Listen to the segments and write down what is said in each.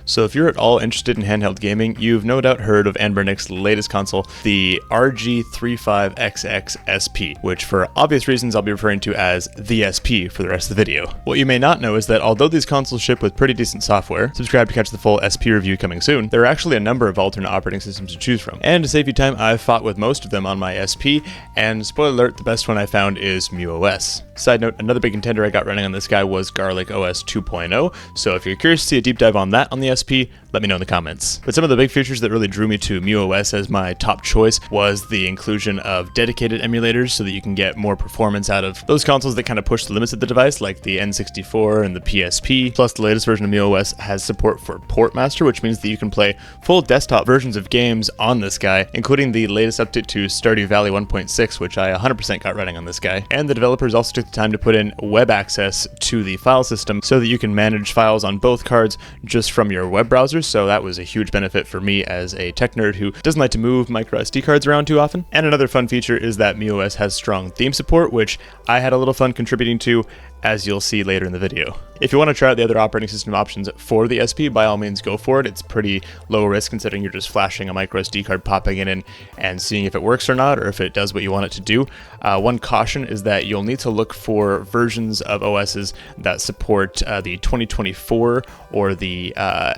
So if you're at all interested in handheld gaming, you've no doubt heard of Anbernic's latest console, the RG35XX SP, which for obvious reasons I'll be referring to as the SP for the rest of the video. What you may not know is that although these consoles ship with pretty decent software, subscribe to catch the full SP review coming soon, there are actually a number of alternate operating systems to choose from. And to save you time, I've fought with most of them on my SP, and spoiler alert, the best one I found is muOS. Side note, another big contender I got running on this guy was Garlic OS 2.0, so if you're curious to see a deep dive on that on the SP, let me know in the comments. But some of the big features that really drew me to muOS as my top choice was the inclusion of dedicated emulators so that you can get more performance out of those consoles that kind of push the limits of the device, like the N64 and the PSP. Plus, the latest version of muOS has support for Portmaster, which means that you can play full desktop versions of games on this guy, including the latest update to Stardew Valley 1.6, which I 100% got running on this guy. And the developers also took the time to put in web access to the file system so that you can manage files on both cards just from your web browser. So that was a huge benefit for me as a tech nerd who doesn't like to move micro SD cards around too often. And another fun feature is that muOS has strong theme support, which I had a little fun contributing to, as you'll see later in the video. If you want to try out the other operating system options for the SP, by all means go for it. It's pretty low risk considering you're just flashing a micro SD card, popping it in, and seeing if it works or not, or if it does what you want it to do. One caution is that you'll need to look for versions of OSs that support the 2024 or the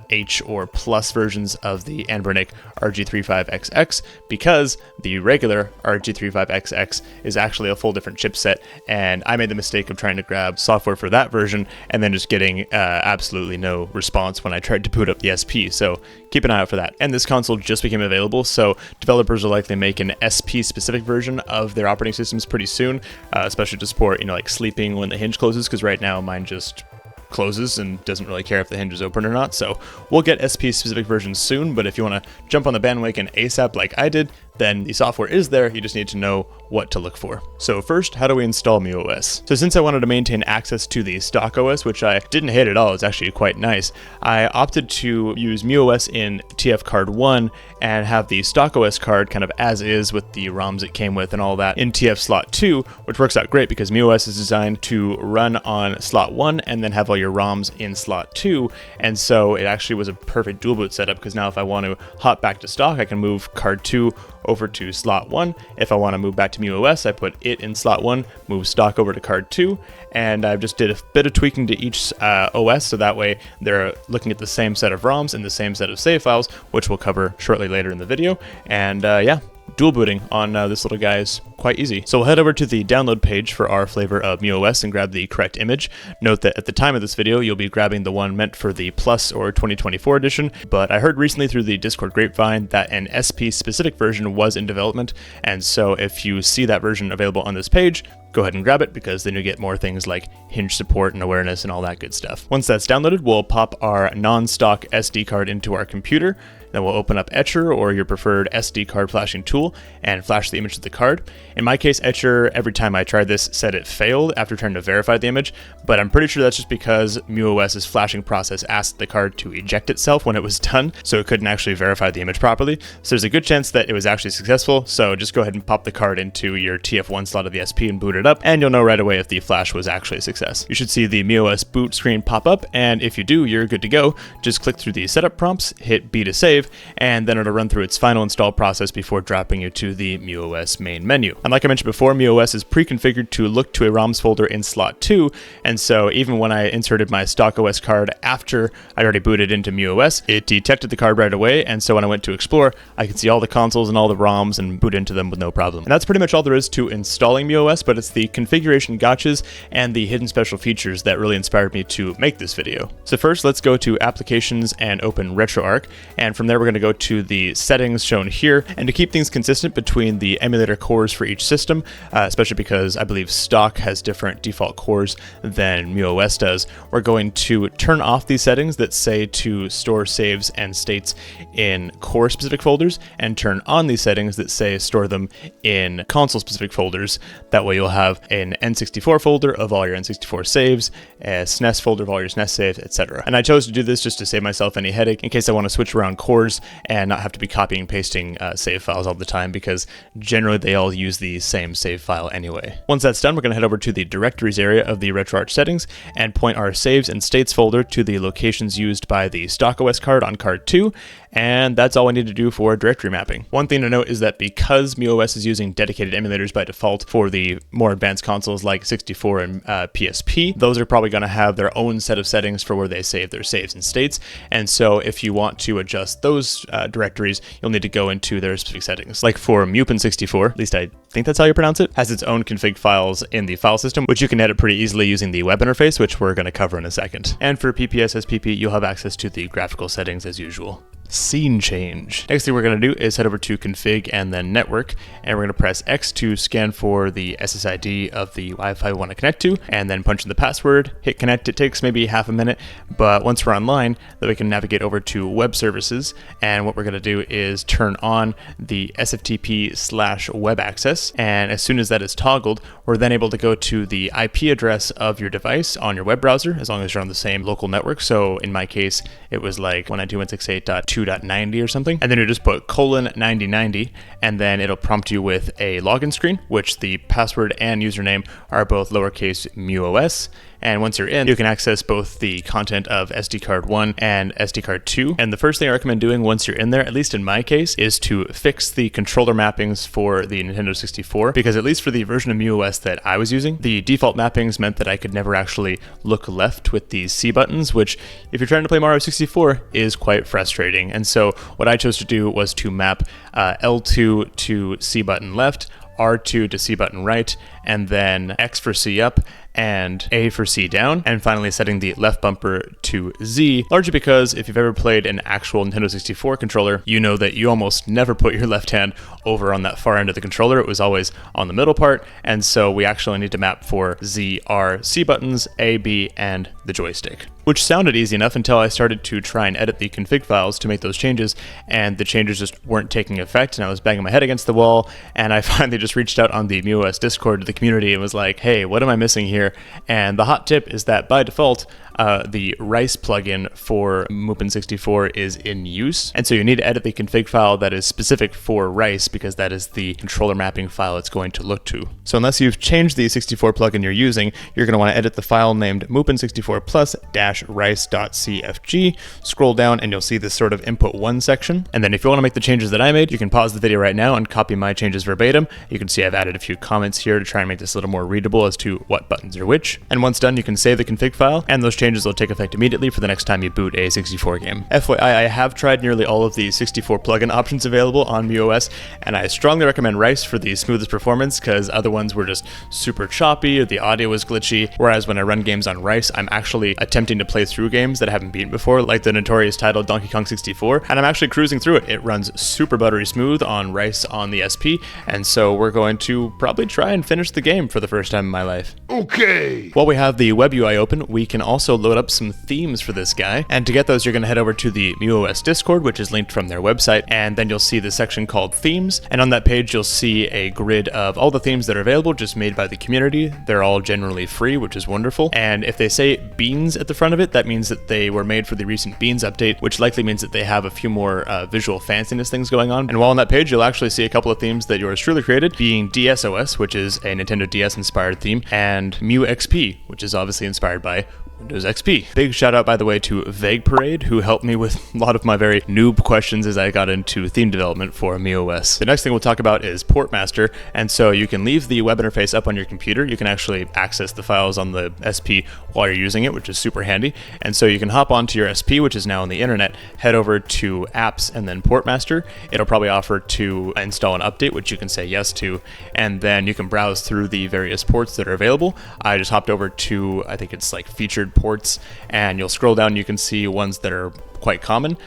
H or Plus versions of the Anbernic RG35XX, because the regular RG35XX is actually a full different chipset, and I made the mistake of trying to grab software for that version and then just getting absolutely no response when I tried to boot up the SP, so keep an eye out for that. And this console just became available, so developers will likely make an SP specific version of their operating systems pretty soon, especially to support, like sleeping when the hinge closes, because right now mine just closes and doesn't really care if the hinge is open or not. So we'll get SP specific versions soon, but if you want to jump on the bandwagon ASAP like I did, then the software is there, you just need to know what to look for. So first, how do we install muOS? So since I wanted to maintain access to the stock OS, which I didn't hate at all, it's actually quite nice, I opted to use muOS in TF card 1 and have the stock OS card kind of as is with the ROMs it came with and all that in TF slot 2, which works out great because muOS is designed to run on slot 1 and then have all your ROMs in slot 2, and so it actually was a perfect dual boot setup, because now if I want to hop back to stock, I can move card 2 over to slot 1. If I want to move back to muOS, I put it in slot 1, move stock over to card 2, and I've just did a bit of tweaking to each OS, so that way they're looking at the same set of ROMs and the same set of save files, which we'll cover shortly later in the video. And yeah, dual booting on this little guy is quite easy. So we'll head over to the download page for our flavor of muOS and grab the correct image. Note that at the time of this video, you'll be grabbing the one meant for the Plus or 2024 edition, but I heard recently through the Discord grapevine that an SP specific version was in development, and so if you see that version available on this page, go ahead and grab it, because then you get more things like hinge support and awareness and all that good stuff. Once that's downloaded, we'll pop our non-stock SD card into our computer. Then we'll open up Etcher or your preferred SD card flashing tool and flash the image of the card. In my case, Etcher, every time I tried this, said it failed after trying to verify the image, but I'm pretty sure that's just because muOS's flashing process asked the card to eject itself when it was done, so it couldn't actually verify the image properly. So there's a good chance that it was actually successful, so just go ahead and pop the card into your TF1 slot of the SP and boot it up, and you'll know right away if the flash was actually a success. You should see the muOS boot screen pop up, and if you do, you're good to go. Just click through the setup prompts, hit B to save, and then it'll run through its final install process before dropping you to the muOS main menu. And like I mentioned before, muOS is pre-configured to look to a ROMs folder in slot 2, and so even when I inserted my stock OS card after I already booted into muOS, it detected the card right away, and so when I went to explore, I could see all the consoles and all the ROMs and boot into them with no problem. And that's pretty much all there is to installing muOS, but it's the configuration gotchas and the hidden special features that really inspired me to make this video. So first, let's go to Applications and open RetroArch, and from there we're going to go to the settings shown here, and to keep things consistent between the emulator cores for each system, especially because I believe stock has different default cores than muOS does, we're going to turn off these settings that say to store saves and states in core specific folders, and turn on these settings that say store them in console specific folders. That way you'll have an N64 folder of all your N64 saves, a SNES folder of all your SNES saves, etc. And I chose to do this just to save myself any headache in case I want to switch around cores 64s and not have to be copying and pasting save files all the time, because generally they all use the same save file anyway. Once that's done, we're going to head over to the directories area of the RetroArch settings and point our saves and states folder to the locations used by the stock OS card on card 2, and that's all we need to do for directory mapping. One thing to note is that because muOS is using dedicated emulators by default for the more advanced consoles like 64 and PSP, those are probably going to have their own set of settings for where they save their saves and states, and so if you want to adjust those directories, you'll need to go into their specific settings. Like for muOS64, at least I think that's how you pronounce it, has its own config files in the file system, which you can edit pretty easily using the web interface, which we're going to cover in a second. And for PPS-SPP, you'll have access to the graphical settings as usual. Scene change. Next thing we're going to do is head over to config and then network, and we're going to press X to scan for the SSID of the Wi-Fi we want to connect to, and then punch in the password, hit connect. It takes maybe half a minute, but once we're online, then we can navigate over to web services, and what we're going to do is turn on the SFTP/web access, and as soon as that is toggled, we're then able to go to the IP address of your device on your web browser, as long as you're on the same local network. So in my case, it was like 192.168.2.90 or something, and then you just put :9090, and then it'll prompt you with a login screen, which the password and username are both lowercase muOS. And once you're in, you can access both the content of SD card 1 and SD card 2. And the first thing I recommend doing once you're in there, at least in my case, is to fix the controller mappings for the Nintendo 64, because at least for the version of muOS that I was using, the default mappings meant that I could never actually look left with these C buttons, which if you're trying to play Mario 64 is quite frustrating. And so what I chose to do was to map L2 to C button left, R2 to C button right, and then X for C up, and A for C down, and finally setting the left bumper to Z, largely because if you've ever played an actual Nintendo 64 controller, you know that you almost never put your left hand over on that far end of the controller. It was always on the middle part, and so we actually need to map for Z, R, C buttons, A, B, and the joystick. Which sounded easy enough until I started to try and edit the config files to make those changes, and the changes just weren't taking effect, and I was banging my head against the wall, and I finally just reached out on the muOS Discord to the community and was like, hey, what am I missing here? And the hot tip is that by default, the Rice plugin for muOS64 is in use, and so you need to edit the config file that is specific for Rice, because that is the controller mapping file it's going to look to. So unless you've changed the 64 plugin you're using, you're going to want to edit the file named muOS64plus-rice.cfg, scroll down, and you'll see this sort of input 1 section. And then if you want to make the changes that I made, you can pause the video right now and copy my changes verbatim. You can see I've added a few comments here to try and make this a little more readable as to what buttons are which. And once done, you can save the config file, and those changes will take effect immediately for the next time you boot a 64 game. FYI, I have tried nearly all of the 64 plugin options available on muOS, and I strongly recommend Rice for the smoothest performance, because other ones were just super choppy or the audio was glitchy, whereas when I run games on Rice, I'm actually attempting to play through games that I haven't beaten before, like the notorious title Donkey Kong 64, and I'm actually cruising through it. It runs super buttery smooth on Rice on the SP, and so we're going to probably try and finish the game for the first time in my life. Okay! While we have the web UI open, we can also load up some themes for this guy, and to get those you're going to head over to the muOS Discord, which is linked from their website, and then you'll see the section called themes, and on that page you'll see a grid of all the themes that are available, just made by the community. They're all generally free, which is wonderful, and if they say Beans at the front of it, that means that they were made for the recent Beans update, which likely means that they have a few more visual fanciness things going on. And while on that page you'll actually see a couple of themes that yours truly created, being DSOS, which is a Nintendo DS inspired theme, and muXP, which is obviously inspired by Windows XP. Big shout out, by the way, to Vague Parade, who helped me with a lot of my very noob questions as I got into theme development for muOS. The next thing we'll talk about is Portmaster, and so you can leave the web interface up on your computer. You can actually access the files on the SP while you're using it, which is super handy. And so you can hop onto your SP, which is now on the internet, head over to Apps and then Portmaster. It'll probably offer to install an update, which you can say yes to, and then you can browse through the various ports that are available. I just hopped over to, I think it's like featured ports, and you'll scroll down and you can see ones that are quite common,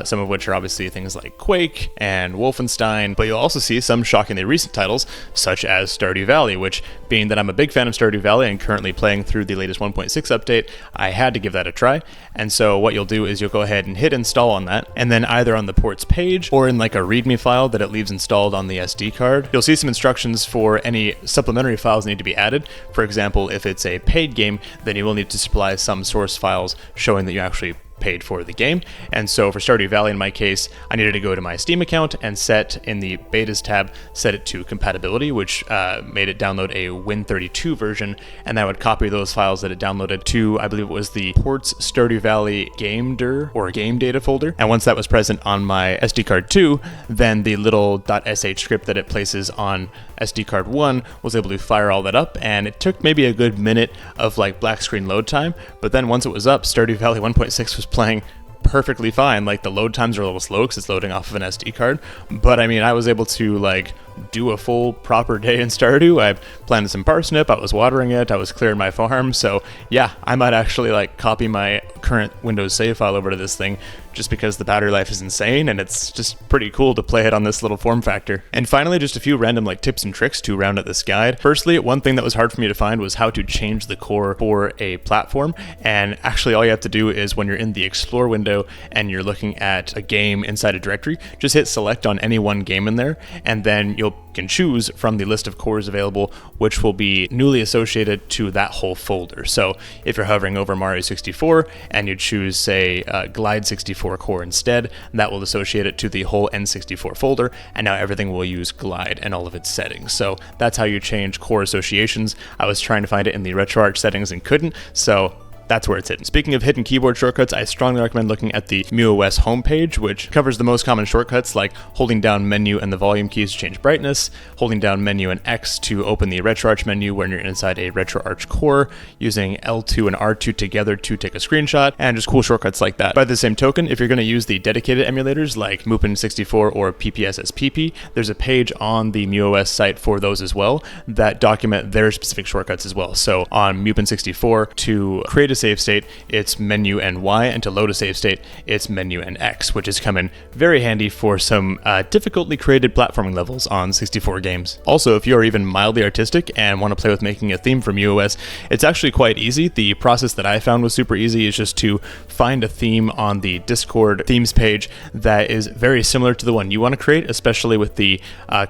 some of which are obviously things like Quake and Wolfenstein, but you'll also see some shockingly recent titles such as Stardew Valley, which, being that I'm a big fan of Stardew Valley and currently playing through the latest 1.6 update, I had to give that a try. And so what you'll do is you'll go ahead and hit install on that, and then either on the ports page or in like a readme file that it leaves installed on the SD card, you'll see some instructions for any supplementary files that need to be added. For example, if it's a paid game, then you will need to supply some source files showing that you actually paid for the game. And so for Stardew Valley, in my case, I needed to go to my Steam account and set in the betas tab, set it to compatibility, which made it download a Win32 version, and that would copy those files that it downloaded to, I believe it was the ports Stardew Valley GameDir or game data folder. And once that was present on my SD card 2, then the little .sh script that it places on SD card 1 was able to fire all that up, and it took maybe a good minute of like black screen load time, but then once it was up, Stardew Valley 1.6 was playing perfectly fine. Like the load times are a little slow because it's loading off of an SD card, but I mean, I was able to like do a full proper day in Stardew. I planted some parsnip, I was watering it, I was clearing my farm, so yeah, I might actually like copy my current Windows save file over to this thing just because the battery life is insane and it's just pretty cool to play it on this little form factor. And finally, just a few random like tips and tricks to round out this guide. Firstly, one thing that was hard for me to find was how to change the core for a platform, and actually all you have to do is when you're in the Explore window and you're looking at a game inside a directory, just hit select on any one game in there, and then you can choose from the list of cores available which will be newly associated to that whole folder. So if you're hovering over Mario 64 and you choose, say, Glide 64 core instead, that will associate it to the whole N64 folder, and now everything will use Glide and all of its settings. So that's how you change core associations. I was trying to find it in the RetroArch settings and couldn't, so that's where it's hidden. Speaking of hidden keyboard shortcuts, I strongly recommend looking at the muOS homepage, which covers the most common shortcuts like holding down menu and the volume keys to change brightness, holding down menu and X to open the RetroArch menu when you're inside a RetroArch core, using L2 and R2 together to take a screenshot, and just cool shortcuts like that. By the same token, if you're going to use the dedicated emulators like muOS64 or PPSSPP, there's a page on the muOS site for those as well that document their specific shortcuts as well. So on muOS64, to create a save state, it's menu and Y, and to load a save state, it's menu and X, which is come in very handy for some difficultly created platforming levels on 64 games. Also, if you're even mildly artistic and want to play with making a theme for muOS, it's actually quite easy. The process that I found was super easy is just to find a theme on the Discord themes page that is very similar to the one you want to create, especially with the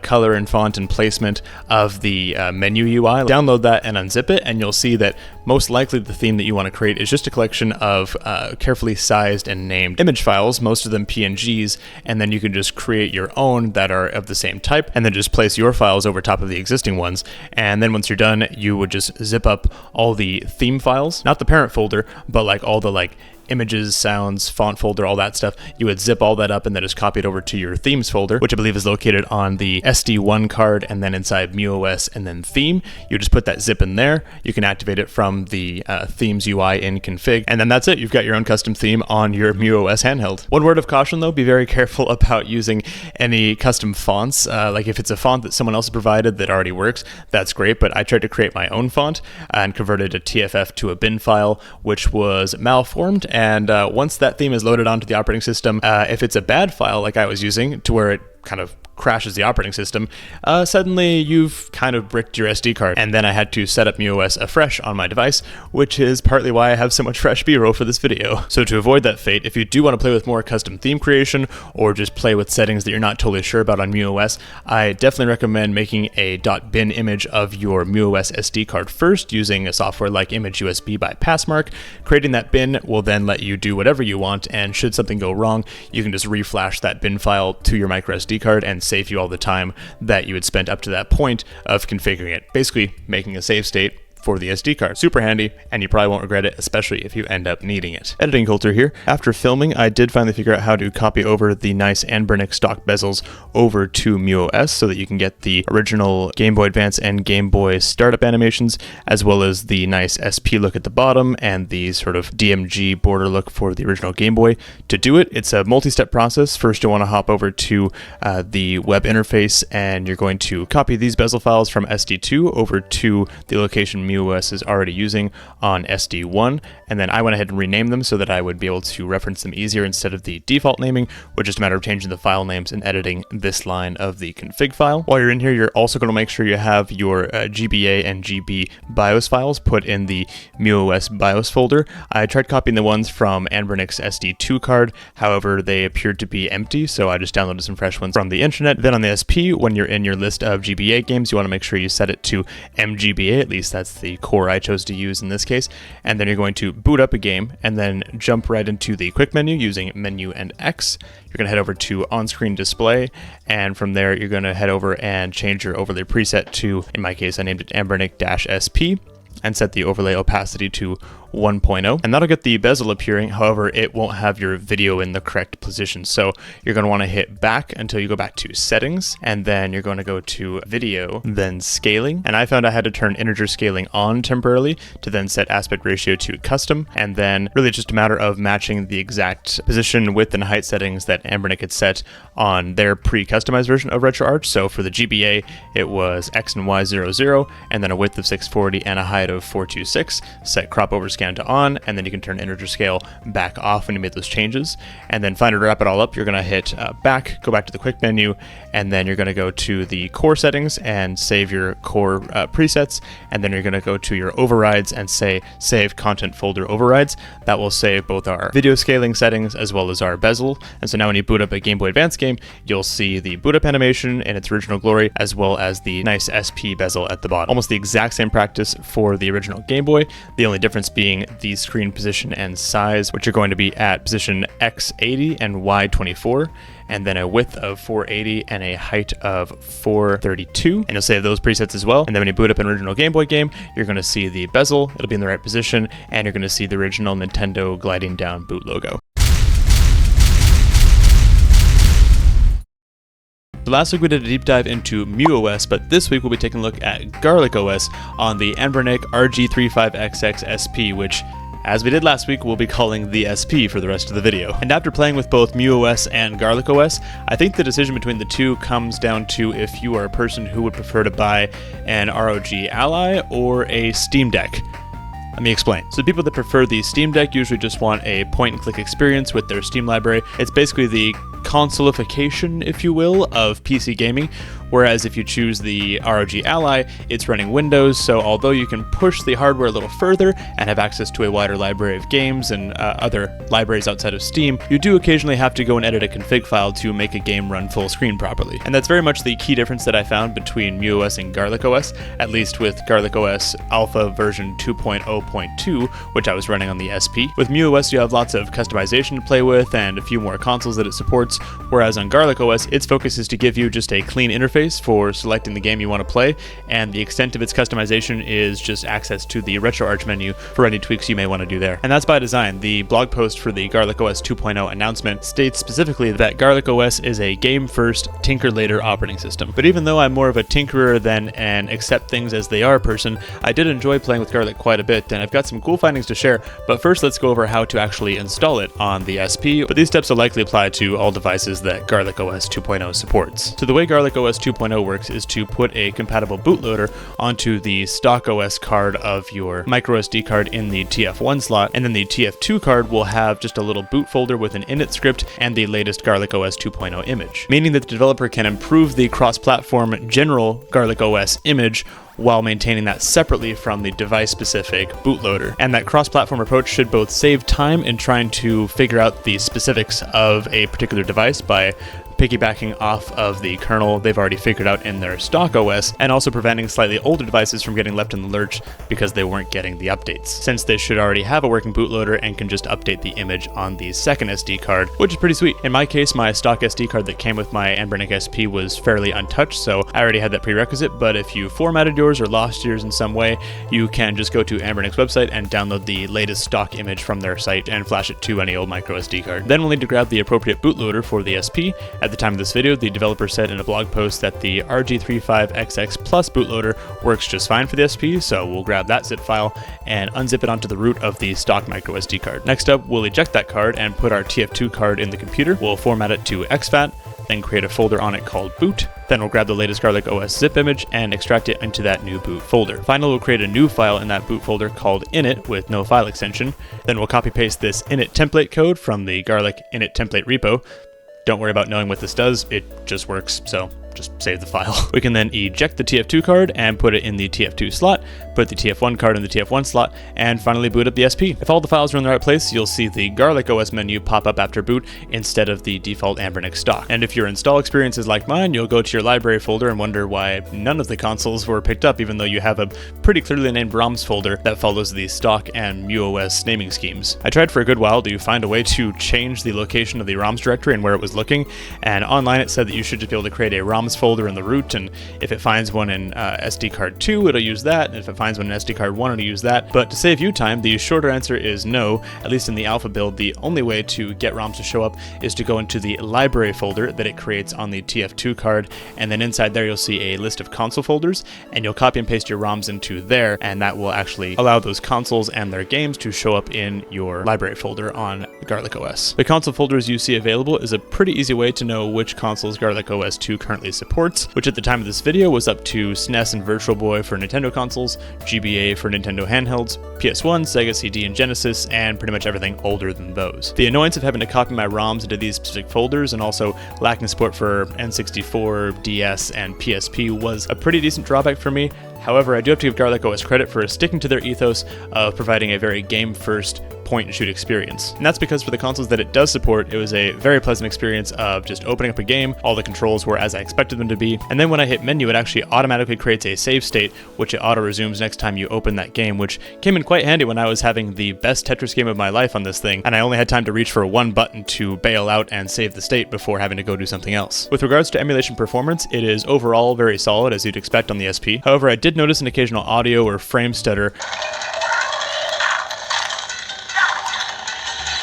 color and font and placement of the menu UI. Download that and unzip it, and you'll see that most likely the theme that you want to create is just a collection of carefully sized and named image files, most of them PNGs, and then you can just create your own that are of the same type, and then just place your files over top of the existing ones. And then once you're done, you would just zip up all the theme files, not the parent folder, but like all the like images, sounds, font folder, all that stuff. You would zip all that up and then just copy it over to your themes folder, which I believe is located on the SD1 card, and then inside muOS and then theme. You just put that zip in there. You can activate it from the themes UI in config, and then that's it. You've got your own custom theme on your muOS handheld. One word of caution though, be very careful about using any custom fonts. Like if it's a font that someone else provided that already works, that's great, but I tried to create my own font and converted a TFF to a bin file, which was malformed. And once that theme is loaded onto the operating system, if it's a bad file like I was using, to where it kind of crashes the operating system, suddenly you've kind of bricked your SD card. And then I had to set up muOS afresh on my device, which is partly why I have so much fresh B-roll for this video. So to avoid that fate, if you do want to play with more custom theme creation or just play with settings that you're not totally sure about on muOS, I definitely recommend making a .bin image of your muOS SD card first using a software like Image USB by Passmark. Creating that bin will then let you do whatever you want, and should something go wrong, you can just reflash that bin file to your microSD card and save you all the time that you had spent up to that point of configuring it. Basically making a save state for the SD card. Super handy, and you probably won't regret it, especially if you end up needing it. Editing Coulter here. After filming, I did finally figure out how to copy over the nice Anbernic stock bezels over to muOS so that you can get the original Game Boy Advance and Game Boy startup animations, as well as the nice SP look at the bottom and the sort of DMG border look for the original Game Boy. To do it, it's a multi-step process. First, you'll want to hop over to the web interface, and you're going to copy these bezel files from SD2 over to the location muOS is already using on SD1, and then I went ahead and renamed them so that I would be able to reference them easier instead of the default naming, which is a matter of changing the file names and editing this line of the config file. While you're in here, you're also going to make sure you have your GBA and GB BIOS files put in the muOS BIOS folder. I tried copying the ones from Anbernic's SD2 card, however they appeared to be empty, so I just downloaded some fresh ones from the internet. Then on the SP, when you're in your list of GBA games, you want to make sure you set it to MGBA, at least that's the core I chose to use in this case. And then you're going to boot up a game and then jump right into the quick menu using menu and X. You're going to head over to on-screen display, and from there you're going to head over and change your overlay preset to, in my case I named it Anbernic SP, and set the overlay opacity to 1.0, and that'll get the bezel appearing. However, it won't have your video in the correct position. So you're going to want to hit back until you go back to settings, and then you're going to go to video, then scaling. And I found I had to turn integer scaling on temporarily to then set aspect ratio to custom, and then really just a matter of matching the exact position, width, and height settings that Anbernic had set on their pre-customized version of RetroArch. So for the GBA, it was X and Y 00, and then a width of 640 and a height of 426. Set crop over scan to on, and then you can turn integer scale back off when you made those changes. And then finally, to wrap it all up, you're going to hit back, go back to the quick menu, and then you're going to go to the core settings and save your core presets, and then you're going to go to your overrides and say save content folder overrides. That will save both our video scaling settings as well as our bezel. And so now when you boot up a Game Boy Advance game, you'll see the boot up animation in its original glory as well as the nice SP bezel at the bottom. Almost the exact same practice for the original Game Boy, the only difference being the screen position and size, which are going to be at position X80 and Y24, and then a width of 480 and a height of 432. And you'll save those presets as well. And then when you boot up an original Game Boy game, you're going to see the bezel, it'll be in the right position, and you're going to see the original Nintendo gliding down boot logo. So last week we did a deep dive into muOS, but this week we'll be taking a look at Garlic OS on the Anbernic RG35XX SP, which, as we did last week, we'll be calling the SP for the rest of the video. And after playing with both muOS and Garlic OS, I think the decision between the two comes down to if you are a person who would prefer to buy an ROG Ally or a Steam Deck. Let me explain. So the people that prefer the Steam Deck usually just want a point-and-click experience with their Steam library. It's basically the consolification, if you will, of PC gaming, whereas if you choose the ROG Ally, it's running Windows, so although you can push the hardware a little further and have access to a wider library of games and other libraries outside of Steam, you do occasionally have to go and edit a config file to make a game run full screen properly. And that's very much the key difference that I found between muOS and Garlic OS, at least with Garlic OS Alpha version 2.0.2, which I was running on the SP. With muOS, you have lots of customization to play with and a few more consoles that it supports, whereas on Garlic OS, its focus is to give you just a clean interface for selecting the game you want to play, and the extent of its customization is just access to the RetroArch menu for any tweaks you may want to do there. And that's by design. The blog post for the Garlic OS 2.0 announcement states specifically that Garlic OS is a game-first, tinker-later operating system. But even though I'm more of a tinkerer than an accept things as they are person, I did enjoy playing with Garlic quite a bit, and I've got some cool findings to share. But first, let's go over how to actually install it on the SP, but these steps will likely apply to all devices that Garlic OS 2.0 supports. So the way Garlic OS 2.0 works is to put a compatible bootloader onto the stock OS card of your microSD card in the TF1 slot, and then the TF2 card will have just a little boot folder with an init script and the latest Garlic OS 2.0 image, meaning that the developer can improve the cross-platform general Garlic OS image while maintaining that separately from the device-specific bootloader. And that cross-platform approach should both save time in trying to figure out the specifics of a particular device by piggybacking off of the kernel they've already figured out in their stock OS, and also preventing slightly older devices from getting left in the lurch because they weren't getting the updates, since they should already have a working bootloader and can just update the image on the second SD card, which is pretty sweet. In my case, my stock SD card that came with my Anbernic SP was fairly untouched, so I already had that prerequisite, but if you formatted yours or lost yours in some way, you can just go to Anbernic's website and download the latest stock image from their site and flash it to any old micro SD card. Then we'll need to grab the appropriate bootloader for the SP. At the time of this video, the developer said in a blog post that the RG35XX Plus bootloader works just fine for the SP, so we'll grab that zip file and unzip it onto the root of the stock micro SD card. Next up, we'll eject that card and put our TF2 card in the computer. We'll format it to exFAT, then create a folder on it called boot. Then we'll grab the latest Garlic OS zip image and extract it into that new boot folder. Finally, we'll create a new file in that boot folder called init with no file extension. Then we'll copy paste this init template code from the Garlic init template repo. Don't worry about knowing what this does, it just works, so just save the file. We can then eject the TF2 card and put it in the TF2 slot, put the TF1 card in the TF1 slot, and finally boot up the SP. If all the files are in the right place, you'll see the Garlic OS menu pop up after boot instead of the default Anbernic stock. And if your install experience is like mine, you'll go to your library folder and wonder why none of the consoles were picked up, even though you have a pretty clearly named ROMs folder that follows the stock and muOS naming schemes. I tried for a good while to find a way to change the location of the ROMs directory and where it was looking, and online it said that you should just be able to create a ROMs folder in the root, and if it finds one in SD card 2, it'll use that, and if it finds one in SD card 1, it'll use that. But to save you time, the shorter answer is no. At least in the alpha build, the only way to get ROMs to show up is to go into the library folder that it creates on the TF2 card, and then inside there you'll see a list of console folders, and you'll copy and paste your ROMs into there, and that will actually allow those consoles and their games to show up in your library folder on Garlic OS. The console folders you see available is a pretty easy way to know which consoles Garlic OS 2 currently supports, which at the time of this video was up to SNES and Virtual Boy for Nintendo consoles, GBA for Nintendo handhelds, PS1, Sega CD, and Genesis, and pretty much everything older than those. The annoyance of having to copy my ROMs into these specific folders and also lacking support for N64, DS, and PSP was a pretty decent drawback for me. However, I do have to give Garlic OS credit for sticking to their ethos of providing a very game-first point-and-shoot experience. And that's because for the consoles that it does support, it was a very pleasant experience of just opening up a game, all the controls were as I expected them to be, and then when I hit menu, it actually automatically creates a save state, which it auto-resumes next time you open that game, which came in quite handy when I was having the best Tetris game of my life on this thing, and I only had time to reach for one button to bail out and save the state before having to go do something else. With regards to emulation performance, it is overall very solid, as you'd expect on the SP. However, I did notice an occasional audio or frame stutter,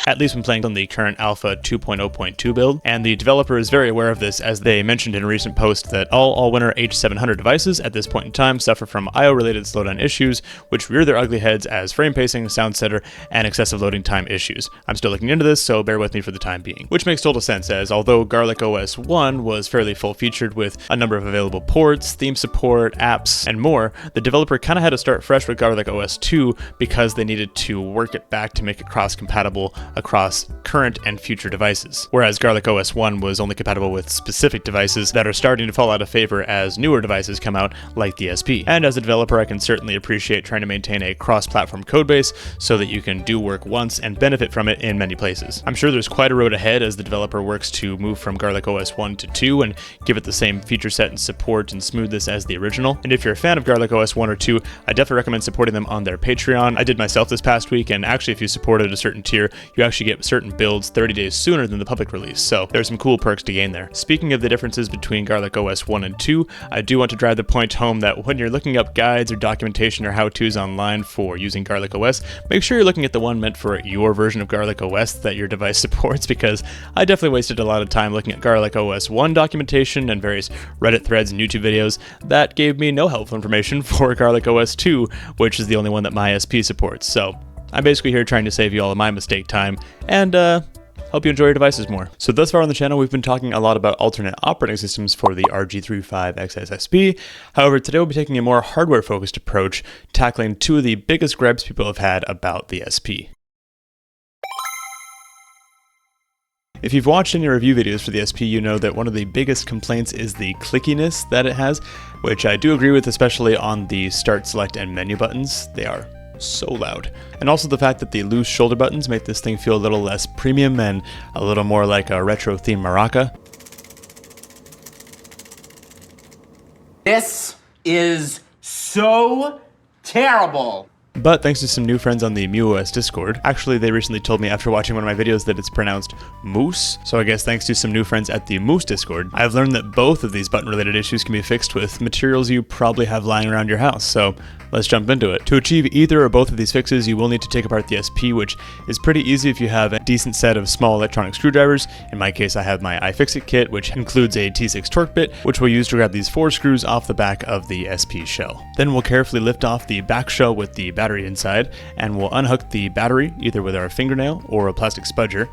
at least when playing on the current Alpha 2.0.2 build, and the developer is very aware of this, as they mentioned in a recent post that all Allwinner H700 devices at this point in time suffer from IO-related slowdown issues, which rear their ugly heads as frame pacing, sound stutter, and excessive loading time issues. I'm still looking into this, so bear with me for the time being. Which makes total sense, as although Garlic OS 1 was fairly full-featured with a number of available ports, theme support, apps, and more, the developer kind of had to start fresh with Garlic OS 2 because they needed to work it back to make it cross-compatible across current and future devices, whereas Garlic OS 1 was only compatible with specific devices that are starting to fall out of favor as newer devices come out, like the SP. And as a developer, I can certainly appreciate trying to maintain a cross-platform codebase so that you can do work once and benefit from it in many places. I'm sure there's quite a road ahead as the developer works to move from Garlic OS 1 to 2 and give it the same feature set and support and smoothness as the original. And if you're a fan of Garlic OS 1 or 2, I definitely recommend supporting them on their Patreon. I did myself this past week, and actually if you supported a certain tier, you actually get certain builds 30 days sooner than the public release, so there's some cool perks to gain there. Speaking of the differences between Garlic OS 1 and 2, I do want to drive the point home that when you're looking up guides or documentation or how-tos online for using Garlic OS, make sure you're looking at the one meant for your version of Garlic OS that your device supports, because I definitely wasted a lot of time looking at Garlic OS 1 documentation and various Reddit threads and YouTube videos that gave me no helpful information for Garlic OS 2, which is the only one that my SP supports. So I'm basically here trying to save you all of my mistake time and help you enjoy your devices more. So thus far on the channel, we've been talking a lot about alternate operating systems for the RG35XX SP. However, today we'll be taking a more hardware-focused approach, tackling two of the biggest gripes people have had about the SP. If you've watched any review videos for the SP, you know that one of the biggest complaints is the clickiness that it has, which I do agree with, especially on the start, select, and menu buttons. They are so loud. And also the fact that the loose shoulder buttons make this thing feel a little less premium and a little more like a retro-themed maraca. This is so terrible. But thanks to some new friends on the muOS Discord, actually they recently told me after watching one of my videos that it's pronounced moose, so I guess thanks to some new friends at the Moose Discord, I've learned that both of these button-related issues can be fixed with materials you probably have lying around your house, so let's jump into it. To achieve either or both of these fixes, you will need to take apart the SP, which is pretty easy if you have a decent set of small electronic screwdrivers. In my case, I have my iFixit kit, which includes a T6 torque bit, which we'll use to grab these 4 screws off the back of the SP shell. Then we'll carefully lift off the back shell with the battery inside, and we'll unhook the battery either with our fingernail or a plastic spudger.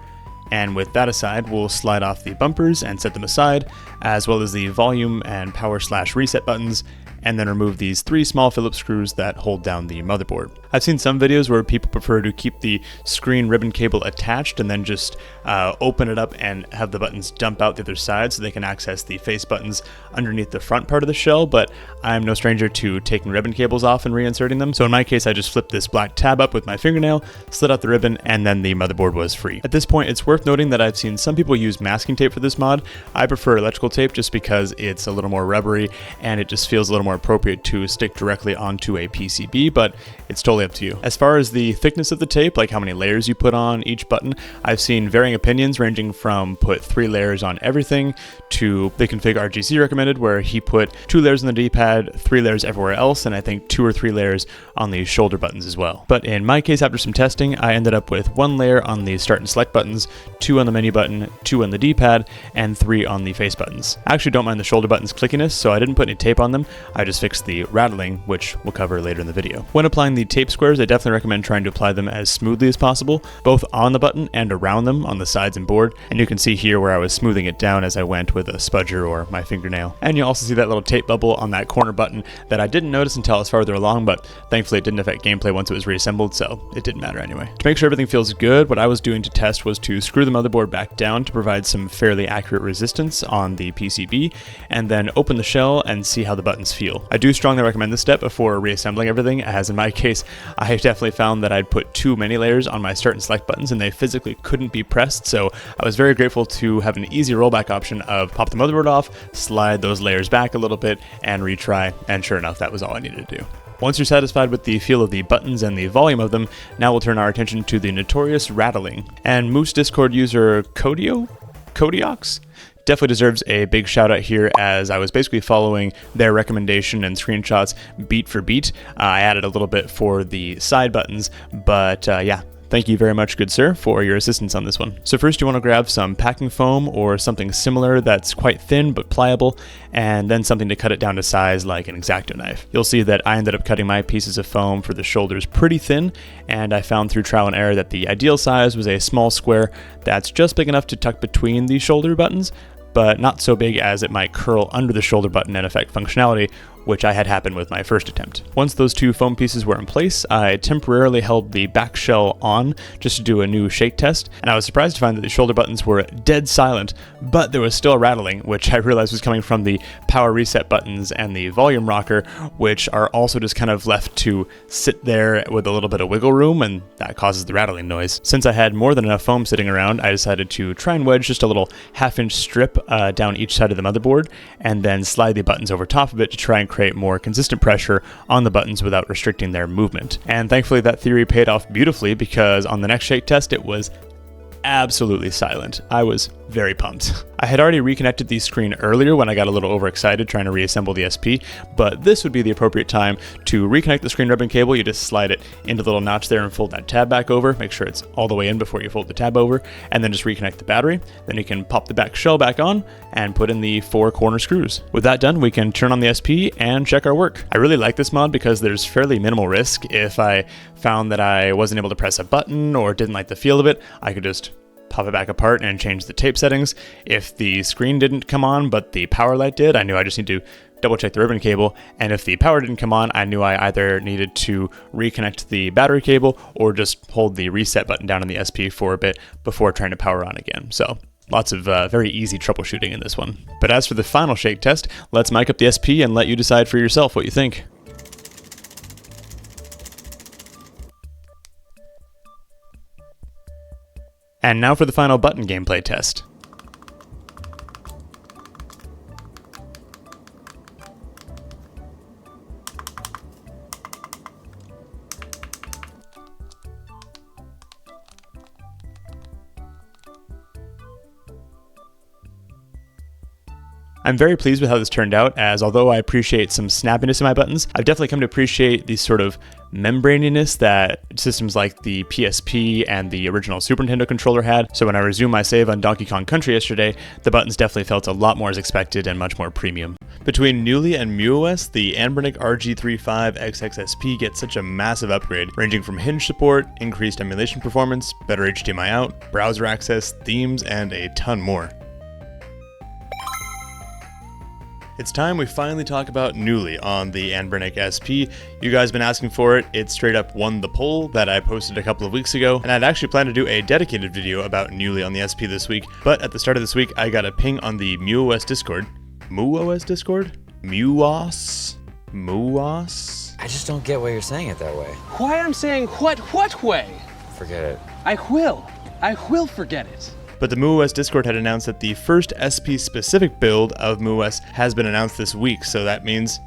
And with that aside, we'll slide off the bumpers and set them aside, as well as the volume and power/reset buttons, and then remove these 3 small Phillips screws that hold down the motherboard. I've seen some videos where people prefer to keep the screen ribbon cable attached and then just open it up and have the buttons dump out the other side so they can access the face buttons underneath the front part of the shell, but I'm no stranger to taking ribbon cables off and reinserting them. So in my case, I just flipped this black tab up with my fingernail, slid out the ribbon, and then the motherboard was free. At this point, it's worth noting that I've seen some people use masking tape for this mod. I prefer electrical tape just because it's a little more rubbery and it just feels a little more appropriate to stick directly onto a PCB, but it's totally up to you. As far as the thickness of the tape, like how many layers you put on each button, I've seen varying opinions ranging from put 3 layers on everything to the config RGC recommended, where he put 2 layers on the D-pad, 3 layers everywhere else, and I think 2 or 3 layers on the shoulder buttons as well. But in my case, after some testing, I ended up with 1 layer on the start and select buttons, 2 on the menu button, 2 on the D-pad, and 3 on the face buttons. I actually don't mind the shoulder buttons clickiness, so I didn't put any tape on them. I just fixed the rattling, which we'll cover later in the video. When applying the tape squares, I definitely recommend trying to apply them as smoothly as possible, both on the button and around them on the sides and board. And you can see here where I was smoothing it down as I went with a spudger or my fingernail. And you also see that little tape bubble on that corner button that I didn't notice until I was farther along, but thankfully it didn't affect gameplay once it was reassembled, so it didn't matter anyway. To make sure everything feels good, what I was doing to test was to screw the motherboard back down to provide some fairly accurate resistance on the PCB, and then open the shell and see how the buttons feel. I do strongly recommend this step before reassembling everything, as in my case, I definitely found that I'd put too many layers on my start and select buttons and they physically couldn't be pressed, so I was very grateful to have an easy rollback option of pop the motherboard off, slide those layers back a little bit, and retry, and sure enough, that was all I needed to do. Once you're satisfied with the feel of the buttons and the volume of them, now we'll turn our attention to the notorious rattling. And Moose Discord user Kodiox definitely deserves a big shout out here, as I was basically following their recommendation and screenshots beat for beat. I added a little bit for the side buttons, but yeah. Thank you very much, good sir, for your assistance on this one. So first you want to grab some packing foam or something similar that's quite thin but pliable, and then something to cut it down to size like an X-Acto knife. You'll see that I ended up cutting my pieces of foam for the shoulders pretty thin, and I found through trial and error that the ideal size was a small square that's just big enough to tuck between the shoulder buttons, but not so big as it might curl under the shoulder button and affect functionality, which I had happen with my first attempt. Once those 2 foam pieces were in place, I temporarily held the back shell on just to do a new shake test, and I was surprised to find that the shoulder buttons were dead silent, but there was still rattling, which I realized was coming from the power reset buttons and the volume rocker, which are also just kind of left to sit there with a little bit of wiggle room, and that causes the rattling noise. Since I had more than enough foam sitting around, I decided to try and wedge just a little 1/2-inch strip down each side of the motherboard, and then slide the buttons over top of it to try and create more consistent pressure on the buttons without restricting their movement. And thankfully that theory paid off beautifully, because on the next shake test it was absolutely silent. I was very pumped. I had already reconnected the screen earlier when I got a little overexcited trying to reassemble the SP, but this would be the appropriate time to reconnect the screen ribbon cable. You just slide it into the little notch there and fold that tab back over. Make sure it's all the way in before you fold the tab over, and then just reconnect the battery. Then you can pop the back shell back on and put in the 4 corner screws. With that done, we can turn on the SP and check our work. I really like this mod because there's fairly minimal risk. If I found that I wasn't able to press a button or didn't like the feel of it, I could just pop it back apart and change the tape settings. If the screen didn't come on but the power light did, I knew I just need to double check the ribbon cable, and if the power didn't come on, I knew I either needed to reconnect the battery cable or just hold the reset button down on the SP for a bit before trying to power on again. So lots of very easy troubleshooting in this one. But as for the final shake test, let's mic up the SP and let you decide for yourself what you think. And now for the final button gameplay test. I'm very pleased with how this turned out, as although I appreciate some snappiness in my buttons, I've definitely come to appreciate the sort of membraniness that systems like the PSP and the original Super Nintendo controller had. So when I resumed my save on Donkey Kong Country yesterday, the buttons definitely felt a lot more as expected and much more premium. Between Knulli and muOS, the Anbernic RG35XX SP gets such a massive upgrade, ranging from hinge support, increased emulation performance, better HDMI out, browser access, themes, and a ton more. It's time we finally talk about Knulli on the Anbernic SP. You guys have been asking for it. It straight up won the poll that I posted a couple of weeks ago, and I'd actually planned to do a dedicated video about Knulli on the SP this week, but at the start of this week, I got a ping on the muOS Discord. muOS Discord? muOS? muOS? I just don't get why you're saying it that way. Why I'm saying what way? Forget it. I will forget it. But the muOS Discord had announced that the first SP-specific build of muOS has been announced this week, so that means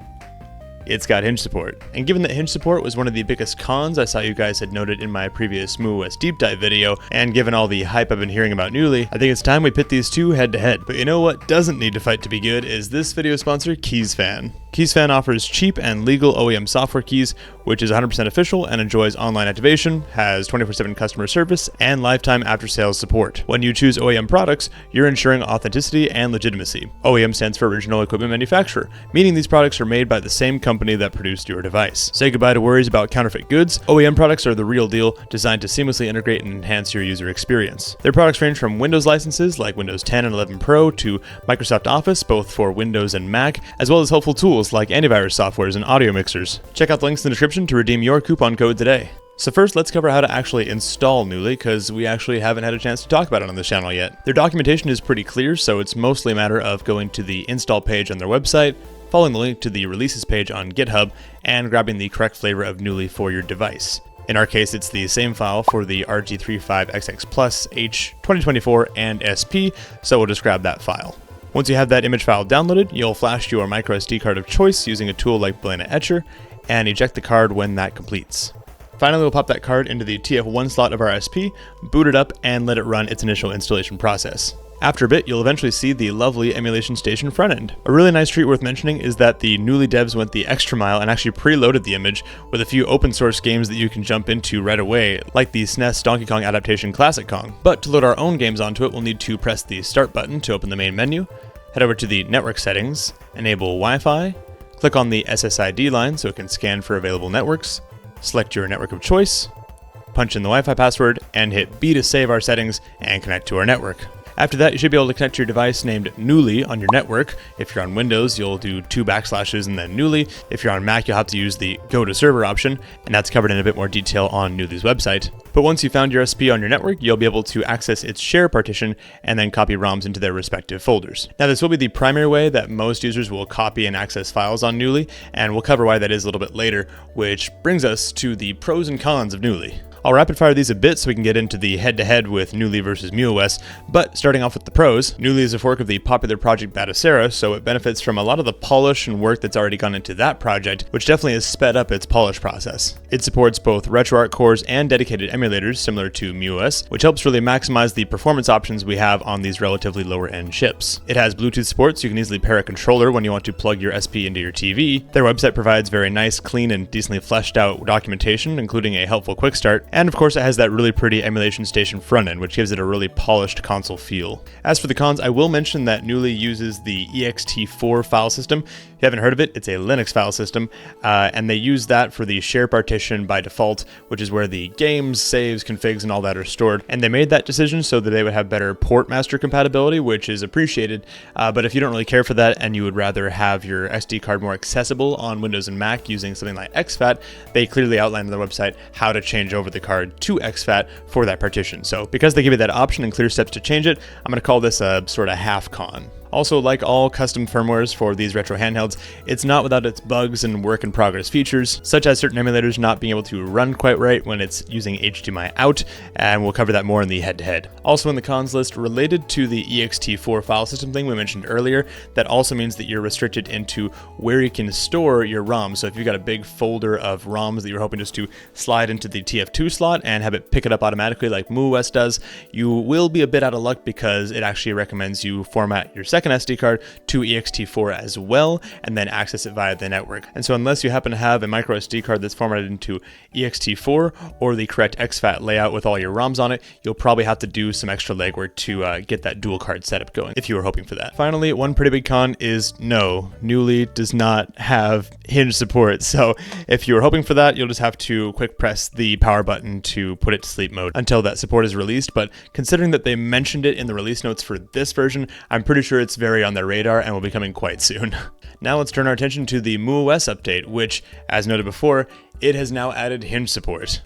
it's got hinge support. And given that hinge support was one of the biggest cons I saw you guys had noted in my previous muOS deep dive video, and given all the hype I've been hearing about Knulli, I think it's time we pit these two head to head. But you know what doesn't need to fight to be good is this video sponsor, KeysFan. KeysFan offers cheap and legal OEM software keys, which is 100% official and enjoys online activation, has 24/7 customer service, and lifetime after-sales support. When you choose OEM products, you're ensuring authenticity and legitimacy. OEM stands for Original Equipment Manufacturer, meaning these products are made by the same company that produced your device. Say goodbye to worries about counterfeit goods. OEM products are the real deal, designed to seamlessly integrate and enhance your user experience. Their products range from Windows licenses like Windows 10 and 11 Pro to Microsoft Office, both for Windows and Mac, as well as helpful tools like antivirus softwares and audio mixers. Check out the links in the description to redeem your coupon code today. So first, let's cover how to actually install Knulli, because we actually haven't had a chance to talk about it on this channel yet. Their documentation is pretty clear, so it's mostly a matter of going to the install page on their website, following the link to the releases page on GitHub, and grabbing the correct flavor of Knulli for your device. In our case, it's the same file for the RG35XX Plus, H, 2024, and SP, so we'll just grab that file. Once you have that image file downloaded, you'll flash to your microSD card of choice using a tool like Blana Etcher, and eject the card when that completes. Finally, we'll pop that card into the TF1 slot of our SP, boot it up, and let it run its initial installation process. After a bit, you'll eventually see the lovely emulation station front end. A really nice treat worth mentioning is that the Knulli devs went the extra mile and actually preloaded the image with a few open source games that you can jump into right away, like the SNES Donkey Kong adaptation Classic Kong. But to load our own games onto it, we'll need to press the Start button to open the main menu, head over to the network settings, enable Wi-Fi, click on the SSID line so it can scan for available networks, select your network of choice, punch in the Wi-Fi password, and hit B to save our settings and connect to our network. After that, you should be able to connect to your device named Knulli on your network. If you're on Windows, you'll do 2 backslashes and then Knulli. If you're on Mac, you'll have to use the Go to Server option, and that's covered in a bit more detail on Knulli's website. But once you found your SP on your network, you'll be able to access its share partition and then copy ROMs into their respective folders. Now, this will be the primary way that most users will copy and access files on Knulli, and we'll cover why that is a little bit later, which brings us to the pros and cons of Knulli. I'll rapid fire these a bit so we can get into the head-to-head with Knulli versus muOS, but starting off with the pros, Knulli is a fork of the popular project Batocera, so it benefits from a lot of the polish and work that's already gone into that project, which definitely has sped up its polish process. It supports both RetroArch cores and dedicated emulators similar to muOS, which helps really maximize the performance options we have on these relatively lower-end chips. It has Bluetooth support, so you can easily pair a controller when you want to plug your SP into your TV. Their website provides very nice, clean, and decently fleshed out documentation, including a helpful quick start. And of course, it has that really pretty emulation station front end, which gives it a really polished console feel. As for the cons, I will mention that Knulli uses the ext4 file system. If you haven't heard of it, it's a Linux file system, and they use that for the share partition by default, which is where the games, saves, configs, and all that are stored. And they made that decision so that they would have better port master compatibility, which is appreciated. But if you don't really care for that and you would rather have your SD card more accessible on Windows and Mac using something like exFAT, they clearly outlined on their website how to change over the card to exFAT for that partition. So because they give you that option and clear steps to change it, I'm going to call this a sort of half con. Also, like all custom firmwares for these retro handhelds, it's not without its bugs and work-in-progress features, such as certain emulators not being able to run quite right when it's using HDMI out, and we'll cover that more in the head-to-head. Also in the cons list, related to the ext4 file system thing we mentioned earlier, that also means that you're restricted into where you can store your ROMs. So if you've got a big folder of ROMs that you're hoping just to slide into the TF2 slot and have it pick it up automatically like muOS does, you will be a bit out of luck because it actually recommends you format your second SD card to ext4 as well, and then access it via the network. And so unless you happen to have a micro SD card that's formatted into ext4 or the correct exFAT layout with all your ROMs on it, you'll probably have to do some extra legwork to get that dual card setup going, if you were hoping for that. Finally, one pretty big con is no, Knulli does not have hinge support. So if you were hoping for that, you'll just have to quick press the power button to put it to sleep mode until that support is released. But considering that they mentioned it in the release notes for this version, I'm pretty sure it's ports very on their radar and will be coming quite soon. Now let's turn our attention to the muOS update, which, as noted before, it has now added hinge support.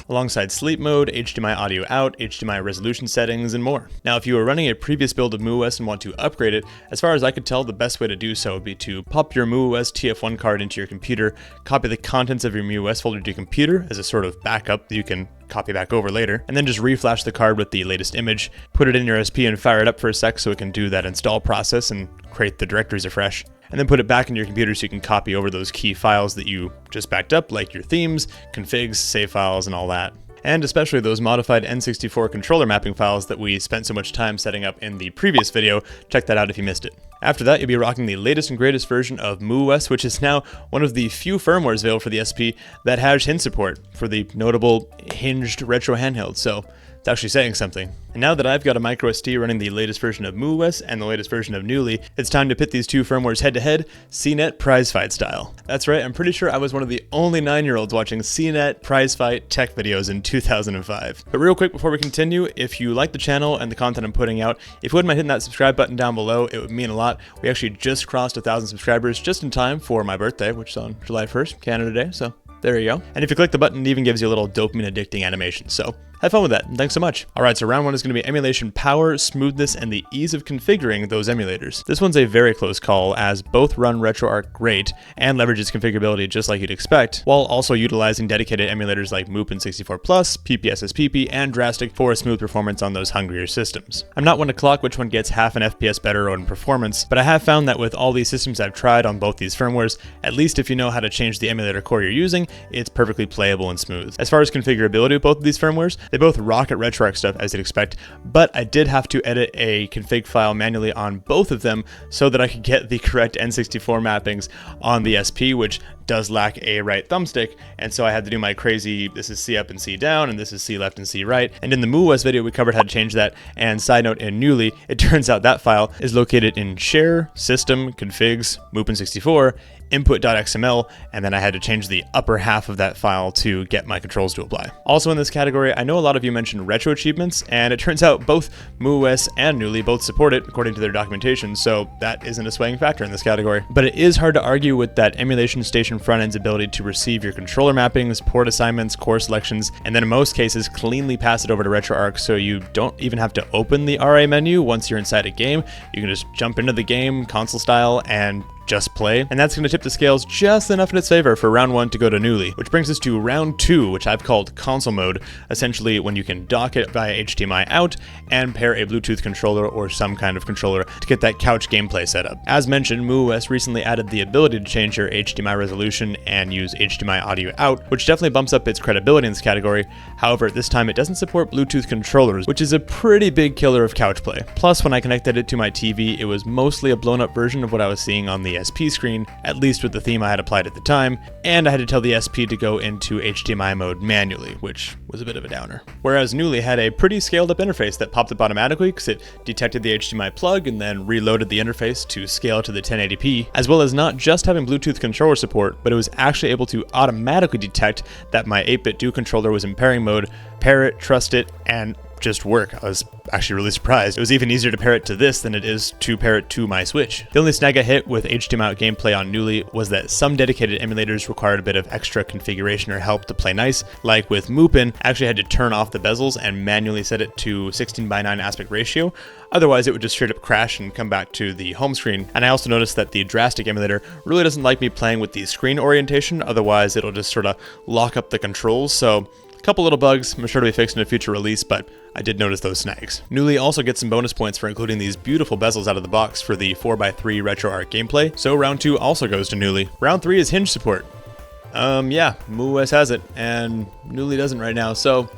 Alongside sleep mode, HDMI audio out, HDMI resolution settings, and more. Now, if you are running a previous build of muOS and want to upgrade it, as far as I could tell, the best way to do so would be to pop your muOS TF1 card into your computer, copy the contents of your muOS folder to your computer as a sort of backup that you can copy back over later, and then just reflash the card with the latest image, put it in your SP and fire it up for a sec so it can do that install process and create the directories afresh. And then put it back into your computer so you can copy over those key files that you just backed up, like your themes, configs, save files, and all that. And especially those modified N64 controller mapping files that we spent so much time setting up in the previous video. Check that out if you missed it. After that, you'll be rocking the latest and greatest version of muOS, which is now one of the few firmwares available for the SP that has hinge support for the notable hinged retro handheld, so it's actually saying something. And now that I've got a micro SD running the latest version of muOS and the latest version of Knulli, it's time to pit these two firmwares head to head, CNET prize fight style. That's right, I'm pretty sure I was one of the only 9-year-olds watching CNET prize fight tech videos in 2005. But real quick before we continue, if you like the channel and the content I'm putting out, if you wouldn't mind hitting that subscribe button down below, it would mean a lot. We actually just crossed 1,000 subscribers just in time for my birthday, which is on July 1st, Canada Day, so there you go. And if you click the button, it even gives you a little dopamine addicting animation, so have fun with that, and thanks so much. Alright, so round one is going to be emulation power, smoothness, and the ease of configuring those emulators. This one's a very close call, as both run RetroArch great and leverage its configurability just like you'd expect, while also utilizing dedicated emulators like muOpen64+, PPSSPP, and Drastic for smooth performance on those hungrier systems. I'm not one to clock which one gets half an FPS better in performance, but I have found that with all these systems I've tried on both these firmwares, at least if you know how to change the emulator core you're using, it's perfectly playable and smooth. As far as configurability of both of these firmwares, they both rock at RetroArch stuff as you'd expect, but I did have to edit a config file manually on both of them so that I could get the correct N64 mappings on the SP, which does lack a right thumbstick, and so I had to do my crazy, this is C up and C down, and this is C left and C right. And in the muOS video, we covered how to change that, and side note, in Knulli, it turns out that file is located in share, system, configs, muOpen64, input.xml, and then I had to change the upper half of that file to get my controls to apply. Also in this category, I know a lot of you mentioned retro achievements, and it turns out both muOS and Knulli both support it according to their documentation, so that isn't a swaying factor in this category. But it is hard to argue with that emulation station front-end's ability to receive your controller mappings, port assignments, core selections, and then in most cases cleanly pass it over to RetroArch so you don't even have to open the RA menu once you're inside a game. You can just jump into the game console style and just play, and that's going to tip the scales just enough in its favor for round one to go to Knulli, which brings us to round two, which I've called console mode, essentially when you can dock it via HDMI out and pair a Bluetooth controller or some kind of controller to get that couch gameplay set up. As mentioned, muOS recently added the ability to change your HDMI resolution and use HDMI audio out, which definitely bumps up its credibility in this category. However, this time it doesn't support Bluetooth controllers, which is a pretty big killer of couch play. Plus, when I connected it to my TV, it was mostly a blown up version of what I was seeing on the SP screen, at least with the theme I had applied at the time, and I had to tell the SP to go into HDMI mode manually, which was a bit of a downer. Whereas Knulli had a pretty scaled up interface that popped up automatically because it detected the HDMI plug and then reloaded the interface to scale to the 1080p, as well as not just having Bluetooth controller support, but it was actually able to automatically detect that my 8-bit Do controller was in pairing mode, pair it, trust it, and just work. I was actually really surprised. It was even easier to pair it to this than it is to pair it to my Switch. The only snag I hit with HDMI out gameplay on Knulli was that some dedicated emulators required a bit of extra configuration or help to play nice. Like with muOpen, I actually had to turn off the bezels and manually set it to 16:9 aspect ratio. Otherwise, it would just straight up crash and come back to the home screen. And I also noticed that the Drastic emulator really doesn't like me playing with the screen orientation. Otherwise, it'll just sort of lock up the controls. So a couple little bugs, I'm sure to be fixed in a future release, but I did notice those snags. Knulli also gets some bonus points for including these beautiful bezels out of the box for the 4x3 RetroArch gameplay, so round 2 also goes to Knulli. Round 3 is hinge support. Yeah, muOS has it, and Knulli doesn't right now, so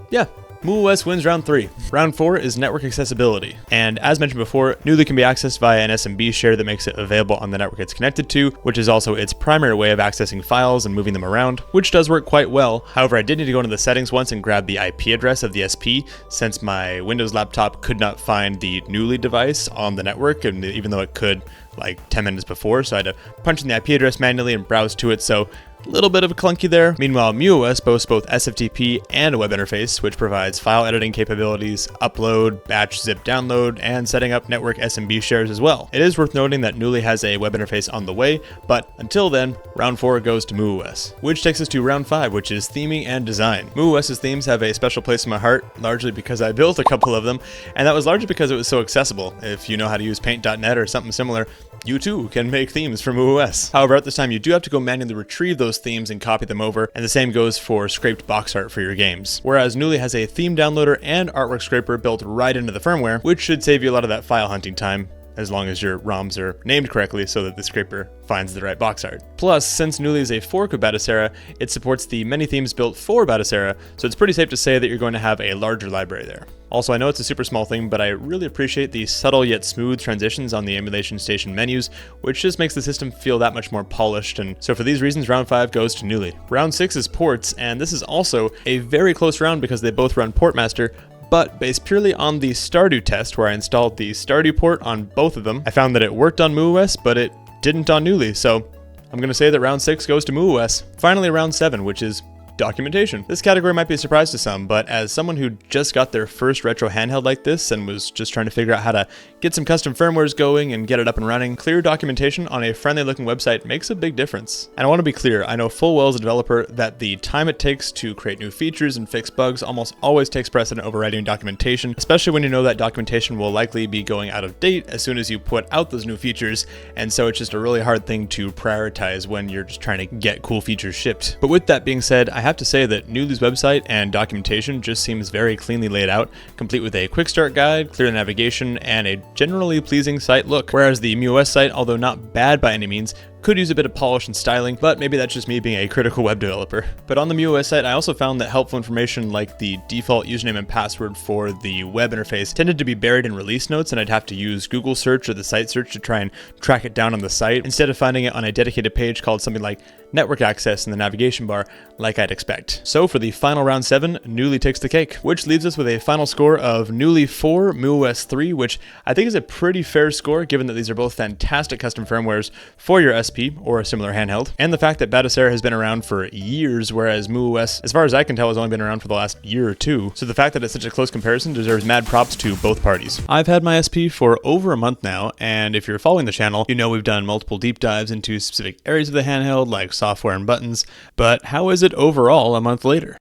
yeah. muOS wins round 3. Round 4 is network accessibility. And as mentioned before, Knulli can be accessed via an SMB share that makes it available on the network it's connected to, which is also its primary way of accessing files and moving them around, which does work quite well. However, I did need to go into the settings once and grab the IP address of the SP, since my Windows laptop could not find the Knulli device on the network, and even though it could like 10 minutes before, so I had to punch in the IP address manually and browse to it, so A little bit of a clunky there. Meanwhile, muOS boasts both SFTP and a web interface, which provides file editing capabilities, upload, batch zip download, and setting up network SMB shares as well. It is worth noting that Knulli has a web interface on the way, but until then, round 4 goes to muOS. Which takes us to round 5, which is theming and design. muOS's themes have a special place in my heart, largely because I built a couple of them, and that was largely because it was so accessible. If you know how to use Paint.net or something similar, you too can make themes for muOS. However, at this time you do have to go manually retrieve those themes and copy them over, and the same goes for scraped box art for your games. Whereas Knulli has a theme downloader and artwork scraper built right into the firmware, which should save you a lot of that file hunting time, as long as your ROMs are named correctly so that the scraper finds the right box art. Plus, since Knulli is a fork of Batocera, it supports the many themes built for Batocera, so it's pretty safe to say that you're going to have a larger library there. Also, I know it's a super small thing, but I really appreciate the subtle yet smooth transitions on the emulation station menus, which just makes the system feel that much more polished, and so for these reasons, round 5 goes to Knulli. Round 6 is ports, and this is also a very close round because they both run Portmaster, but based purely on the Stardew test where I installed the Stardew port on both of them, I found that it worked on muOS, but it didn't on Knulli, so I'm going to say that round 6 goes to muOS. Finally, round 7, which is documentation. This category might be a surprise to some, but as someone who just got their first retro handheld like this and was just trying to figure out how to get some custom firmwares going and get it up and running, clear documentation on a friendly looking website makes a big difference. And I want to be clear, I know full well as a developer that the time it takes to create new features and fix bugs almost always takes precedent over writing documentation, especially when you know that documentation will likely be going out of date as soon as you put out those new features, and so it's just a really hard thing to prioritize when you're just trying to get cool features shipped. But with that being said, I have to say that Knulli's website and documentation just seems very cleanly laid out, complete with a quick start guide, clear navigation, and a generally pleasing site look. Whereas the muOS site, although not bad by any means, could use a bit of polish and styling, but maybe that's just me being a critical web developer. But on the muOS site, I also found that helpful information like the default username and password for the web interface tended to be buried in release notes, and I'd have to use Google search or the site search to try and track it down on the site, instead of finding it on a dedicated page called something like network access in the navigation bar, like I'd expect. So for the final round 7, Knulli takes the cake, which leaves us with a final score of Knulli 4, muOS 3, which I think is a pretty fair score given that these are both fantastic custom firmwares for your SP or a similar handheld, and the fact that Batocera has been around for years, whereas muOS, as far as I can tell, has only been around for the last year or two, so the fact that it's such a close comparison deserves mad props to both parties. I've had my SP for over a month now, and if you're following the channel, you know we've done multiple deep dives into specific areas of the handheld, like software and buttons, but how is it overall a month later?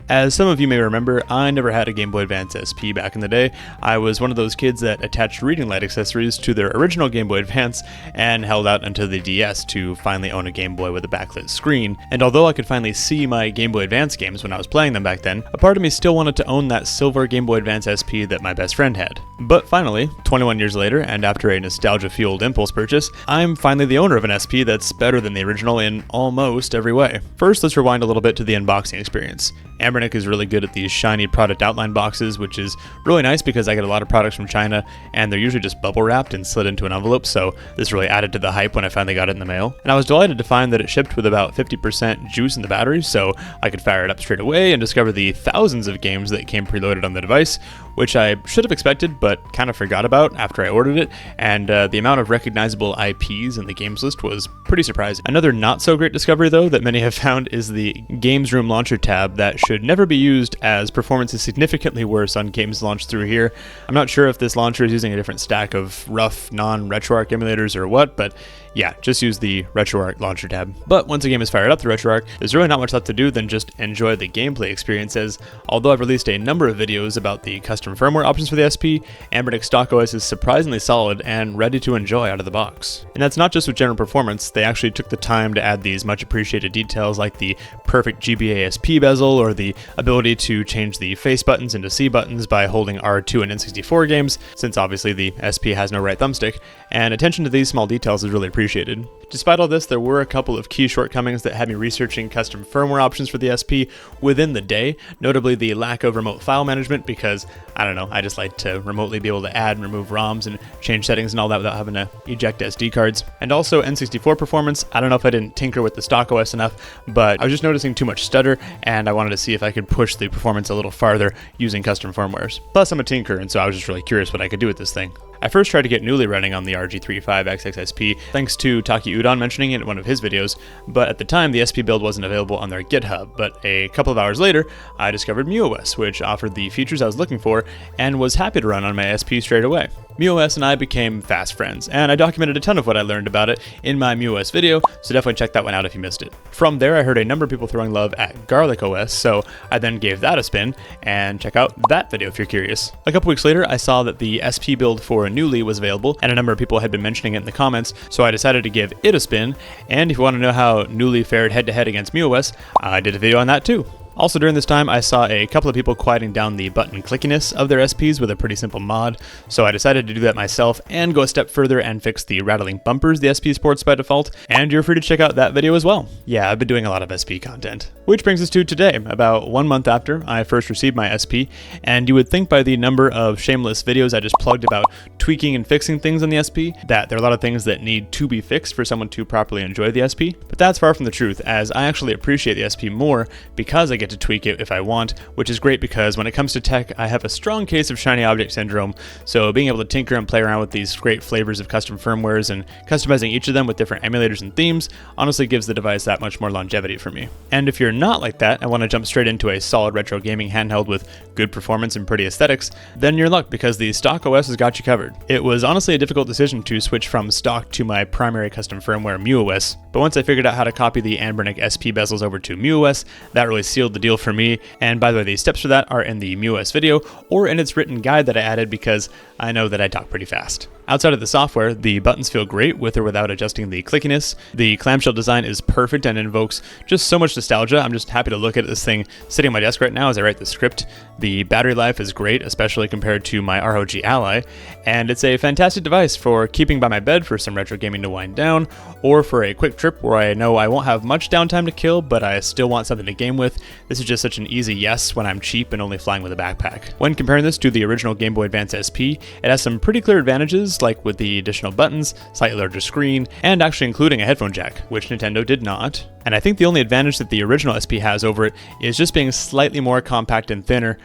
As some of you may remember, I never had a Game Boy Advance SP back in the day. I was one of those kids that attached reading light accessories to their original Game Boy Advance and held out until the DS to finally own a Game Boy with a backlit screen. And although I could finally see my Game Boy Advance games when I was playing them back then, a part of me still wanted to own that silver Game Boy Advance SP that my best friend had. But finally, 21 years later, and after a nostalgia-fueled impulse purchase, I'm finally the owner of an SP that's better than the original in almost every way. First, let's rewind a little bit to the unboxing experience. Anbernic is really good at these shiny product outline boxes, which is really nice because I get a lot of products from China and they're usually just bubble wrapped and slid into an envelope, so this really added to the hype when I finally got it in the mail. And I was delighted to find that it shipped with about 50% juice in the battery, so I could fire it up straight away and discover the thousands of games that came preloaded on the device, which I should have expected but kind of forgot about after I ordered it, and the amount of recognizable IPs in the games list was pretty surprising. Another not so great discovery though that many have found is the Games Room Launcher tab that should never be used, as performance is significantly worse on games launched through here. I'm not sure if this launcher is using a different stack of rough non-RetroArch emulators or what, but yeah, just use the RetroArch launcher tab. But once a game is fired up through RetroArch, there's really not much left to do than just enjoy the gameplay experiences. Although I've released a number of videos about the custom firmware options for the SP, Anbernic stock OS is surprisingly solid and ready to enjoy out of the box. And that's not just with general performance, they actually took the time to add these much appreciated details like the perfect GBA SP bezel or the ability to change the face buttons into C buttons by holding R2 in N64 games, since obviously the SP has no right thumbstick, and attention to these small details is really appreciated. Despite all this, there were a couple of key shortcomings that had me researching custom firmware options for the SP within the day, notably the lack of remote file management because, I don't know, I just like to remotely be able to add and remove ROMs and change settings and all that without having to eject SD cards. And also N64 performance, I don't know if I didn't tinker with the stock OS enough, but I was just noticing too much stutter and I wanted to see if I could push the performance a little farther using custom firmwares. Plus I'm a tinker, and so I was just really curious what I could do with this thing. I first tried to get Knulli running on the RG35XX SP thanks to Taki Udon mentioning it in one of his videos, but at the time the SP build wasn't available on their GitHub. But a couple of hours later, I discovered muOS, which offered the features I was looking for and was happy to run on my SP straight away. muOS and I became fast friends, and I documented a ton of what I learned about it in my muOS video, so definitely check that one out if you missed it. From there, I heard a number of people throwing love at Garlic OS, so I then gave that a spin, and check out that video if you're curious. A couple weeks later, I saw that the SP build for Knulli was available, and a number of people had been mentioning it in the comments, so I decided to give it a spin, and if you want to know how Knulli fared head-to-head against muOS, I did a video on that too. Also during this time, I saw a couple of people quieting down the button clickiness of their SPs with a pretty simple mod, so I decided to do that myself and go a step further and fix the rattling bumpers the SP sports by default, and you're free to check out that video as well. Yeah, I've been doing a lot of SP content. Which brings us to today, about 1 month after I first received my SP, and you would think by the number of shameless videos I just plugged about tweaking and fixing things on the SP, that there are a lot of things that need to be fixed for someone to properly enjoy the SP, but that's far from the truth, as I actually appreciate the SP more because I get to tweak it if I want, which is great because when it comes to tech, I have a strong case of shiny object syndrome, so being able to tinker and play around with these great flavors of custom firmwares and customizing each of them with different emulators and themes honestly gives the device that much more longevity for me. And if you're not like that and want to jump straight into a solid retro gaming handheld with good performance and pretty aesthetics, then you're in luck because the stock OS has got you covered. It was honestly a difficult decision to switch from stock to my primary custom firmware muOS, but once I figured out how to copy the Anbernic SP bezels over to muOS, that really sealed the deal for me. And by the way, the steps for that are in the muOS video or in its written guide that I added because I know that I talk pretty fast. Outside of the software, the buttons feel great with or without adjusting the clickiness. The clamshell design is perfect and invokes just so much nostalgia. I'm just happy to look at this thing sitting on my desk right now as I write the script. The battery life is great, especially compared to my ROG Ally, and it's a fantastic device for keeping by my bed for some retro gaming to wind down, or for a quick trip where I know I won't have much downtime to kill, but I still want something to game with. This is just such an easy yes when I'm cheap and only flying with a backpack. When comparing this to the original Game Boy Advance SP, it has some pretty clear advantages, like with the additional buttons, slightly larger screen, and actually including a headphone jack, which Nintendo did not. And I think the only advantage that the original SP has over it is just being slightly more compact and thinner,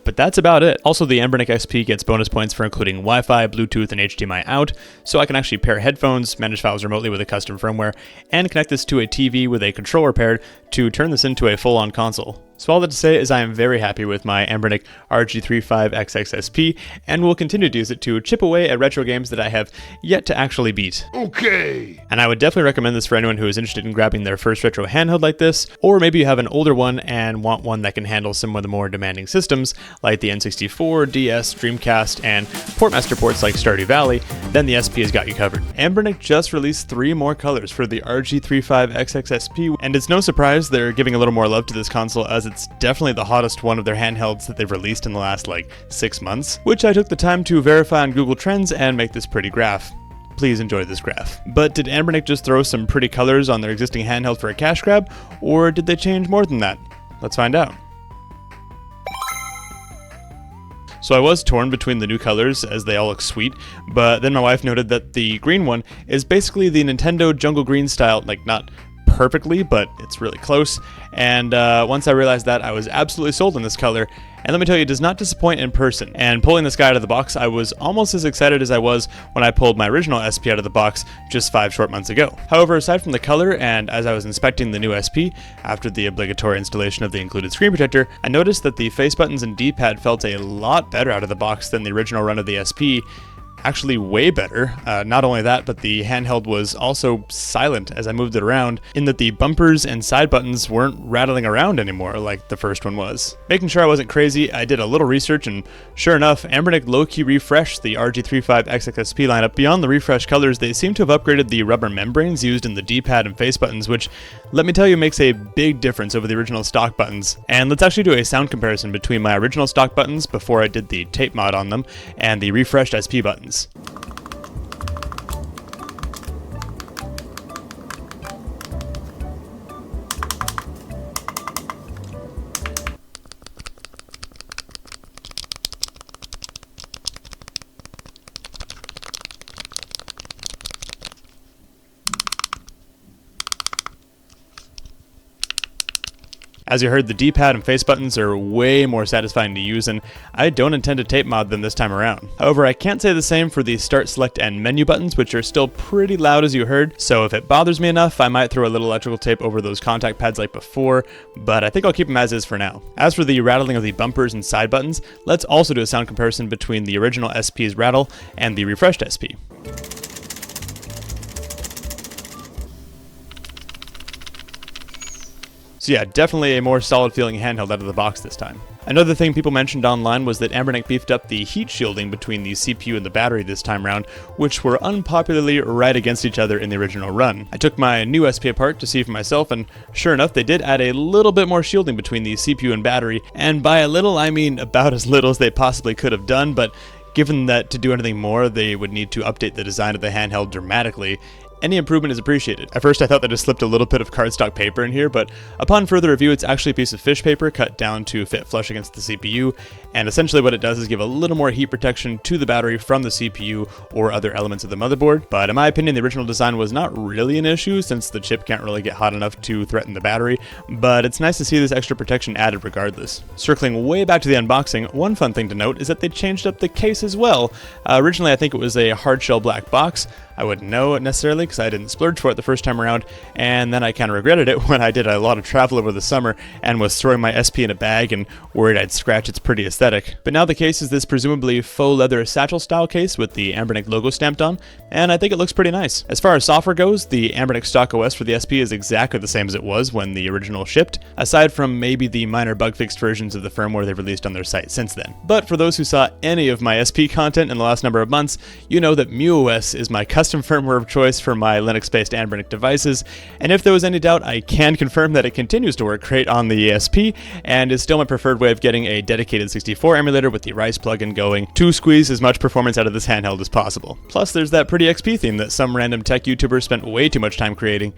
but that's about it. Also, the Anbernic SP gets bonus points for including Wi-Fi, Bluetooth, and HDMI out, so I can actually pair headphones, manage files remotely with a custom firmware, and connect this to a TV with a controller paired to turn this into a full-on console. So all that to say is I am very happy with my Anbernic RG35XX SP, and will continue to use it to chip away at retro games that I have yet to actually beat. Okay. And I would definitely recommend this for anyone who is interested in grabbing their first retro handheld like this, or maybe you have an older one and want one that can handle some of the more demanding systems like the N64, DS, Dreamcast, and Portmaster ports like Stardew Valley, then the SP has got you covered. Anbernic just released 3 more colors for the RG35XX SP, and it's no surprise they're giving a little more love to this console as it's definitely the hottest one of their handhelds that they've released in the last 6 months, which I took the time to verify on Google Trends and make this pretty graph. Please enjoy this graph. But did Anbernic just throw some pretty colors on their existing handheld for a cash grab, or did they change more than that? Let's find out. So I was torn between the new colors as they all look sweet, but then my wife noted that the green one is basically the Nintendo Jungle Green style, not perfectly, but it's really close, and once I realized that, I was absolutely sold on this color, and let me tell you, it does not disappoint in person. And pulling this guy out of the box, I was almost as excited as I was when I pulled my original SP out of the box just 5 short months ago. However, aside from the color, and as I was inspecting the new SP, after the obligatory installation of the included screen protector, I noticed that the face buttons and D-pad felt a lot better out of the box than the original run of the SP. Actually way better. Not only that, but the handheld was also silent as I moved it around, in that the bumpers and side buttons weren't rattling around anymore like the first one was. Making sure I wasn't crazy, I did a little research, and sure enough, Anbernic low-key refreshed the RG35XX SP lineup. Beyond the refreshed colors, they seem to have upgraded the rubber membranes used in the D-pad and face buttons, which, let me tell you, makes a big difference over the original stock buttons. And let's actually do a sound comparison between my original stock buttons before I did the tape mod on them, and the refreshed SP buttons. As you heard, the D-pad and face buttons are way more satisfying to use, and I don't intend to tape mod them this time around. However, I can't say the same for the start, select, and menu buttons, which are still pretty loud as you heard, so if it bothers me enough, I might throw a little electrical tape over those contact pads like before, but I think I'll keep them as is for now. As for the rattling of the bumpers and side buttons, let's also do a sound comparison between the original SP's rattle and the refreshed SP. So yeah, definitely a more solid feeling handheld out of the box this time. Another thing people mentioned online was that Anbernic beefed up the heat shielding between the CPU and the battery this time around, which were unpopularly right against each other in the original run. I took my new SP apart to see for myself, and sure enough, they did add a little bit more shielding between the CPU and battery, and by a little, I mean about as little as they possibly could have done, but given that to do anything more, they would need to update the design of the handheld dramatically. Any improvement is appreciated. At first I thought they just slipped a little bit of cardstock paper in here, but upon further review it's actually a piece of fish paper cut down to fit flush against the CPU, and essentially what it does is give a little more heat protection to the battery from the CPU or other elements of the motherboard. But in my opinion, the original design was not really an issue since the chip can't really get hot enough to threaten the battery, but it's nice to see this extra protection added regardless. Circling way back to the unboxing, one fun thing to note is that they changed up the case as well. Originally I think it was a hard shell black box. I wouldn't know it necessarily because I didn't splurge for it the first time around, and then I kind of regretted it when I did a lot of travel over the summer and was throwing my SP in a bag and worried I'd scratch its pretty aesthetic. But now the case is this presumably faux leather satchel style case with the Anbernic logo stamped on, and I think it looks pretty nice. As far as software goes, the Anbernic stock OS for the SP is exactly the same as it was when the original shipped, aside from maybe the minor bug-fixed versions of the firmware they've released on their site since then. But for those who saw any of my SP content in the last number of months, you know that muOS is my custom firmware of choice for my Linux-based Anbernic devices, and if there was any doubt, I can confirm that it continues to work great on the ESP, and is still my preferred way of getting a dedicated 64 emulator with the Rice plugin going to squeeze as much performance out of this handheld as possible. Plus, there's that pretty XP theme that some random tech YouTubers spent way too much time creating.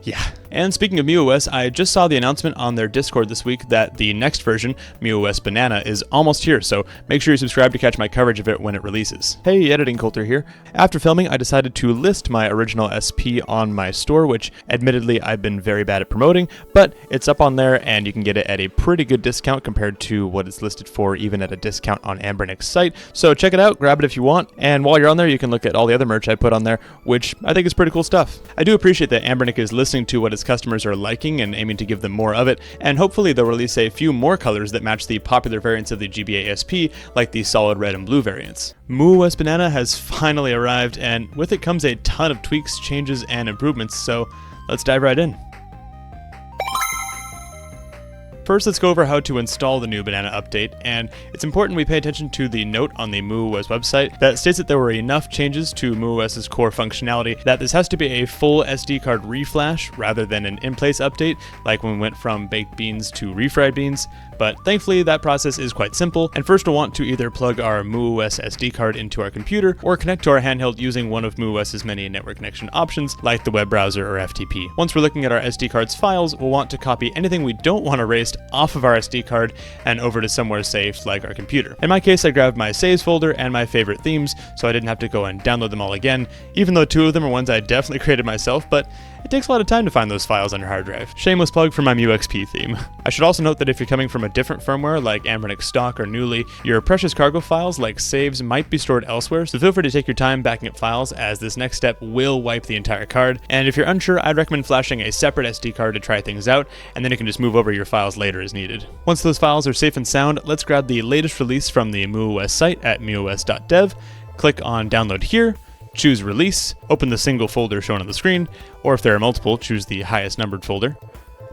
Yeah. And speaking of muOS, I just saw the announcement on their Discord this week that the next version, muOS Banana, is almost here, so make sure you subscribe to catch my coverage of it when it releases. Hey, editing Coulter here. After filming, I decided to list my original SP on my store, which admittedly I've been very bad at promoting, but it's up on there and you can get it at a pretty good discount compared to what it's listed for even at a discount on Anbernic's site. So check it out, grab it if you want, and while you're on there you can look at all the other merch I put on there, which I think is pretty cool stuff. I do appreciate that Anbernic is listening to what its customers are liking and aiming to give them more of it, and hopefully they'll release a few more colors that match the popular variants of the GBA SP, like the solid red and blue variants. muOS Banana has finally arrived, and with it comes a ton of tweaks, changes, and improvements, so let's dive right in. First, let's go over how to install the new Banana update, and it's important we pay attention to the note on the muOS website that states that there were enough changes to muOS's core functionality that this has to be a full SD card reflash rather than an in-place update, like when we went from baked beans to refried beans. But thankfully, that process is quite simple, and first we'll want to either plug our muOS SD card into our computer or connect to our handheld using one of muOS's many network connection options, like the web browser or FTP. Once we're looking at our SD card's files, we'll want to copy anything we don't want erased off of our SD card and over to somewhere safe like our computer. In my case, I grabbed my saves folder and my favorite themes, so I didn't have to go and download them all again, even though 2 of them are ones I definitely created myself, but it takes a lot of time to find those files on your hard drive. Shameless plug for my muXP theme. I should also note that if you're coming from a different firmware like Anbernic stock or Knulli, your precious cargo files like saves might be stored elsewhere, so feel free to take your time backing up files, as this next step will wipe the entire card. And if you're unsure, I'd recommend flashing a separate SD card to try things out, and then you can just move over your files later as needed. Once those files are safe and sound, let's grab the latest release from the muOS site at muos.dev, click on download here, choose release, open the single folder shown on the screen, or if there are multiple, choose the highest numbered folder.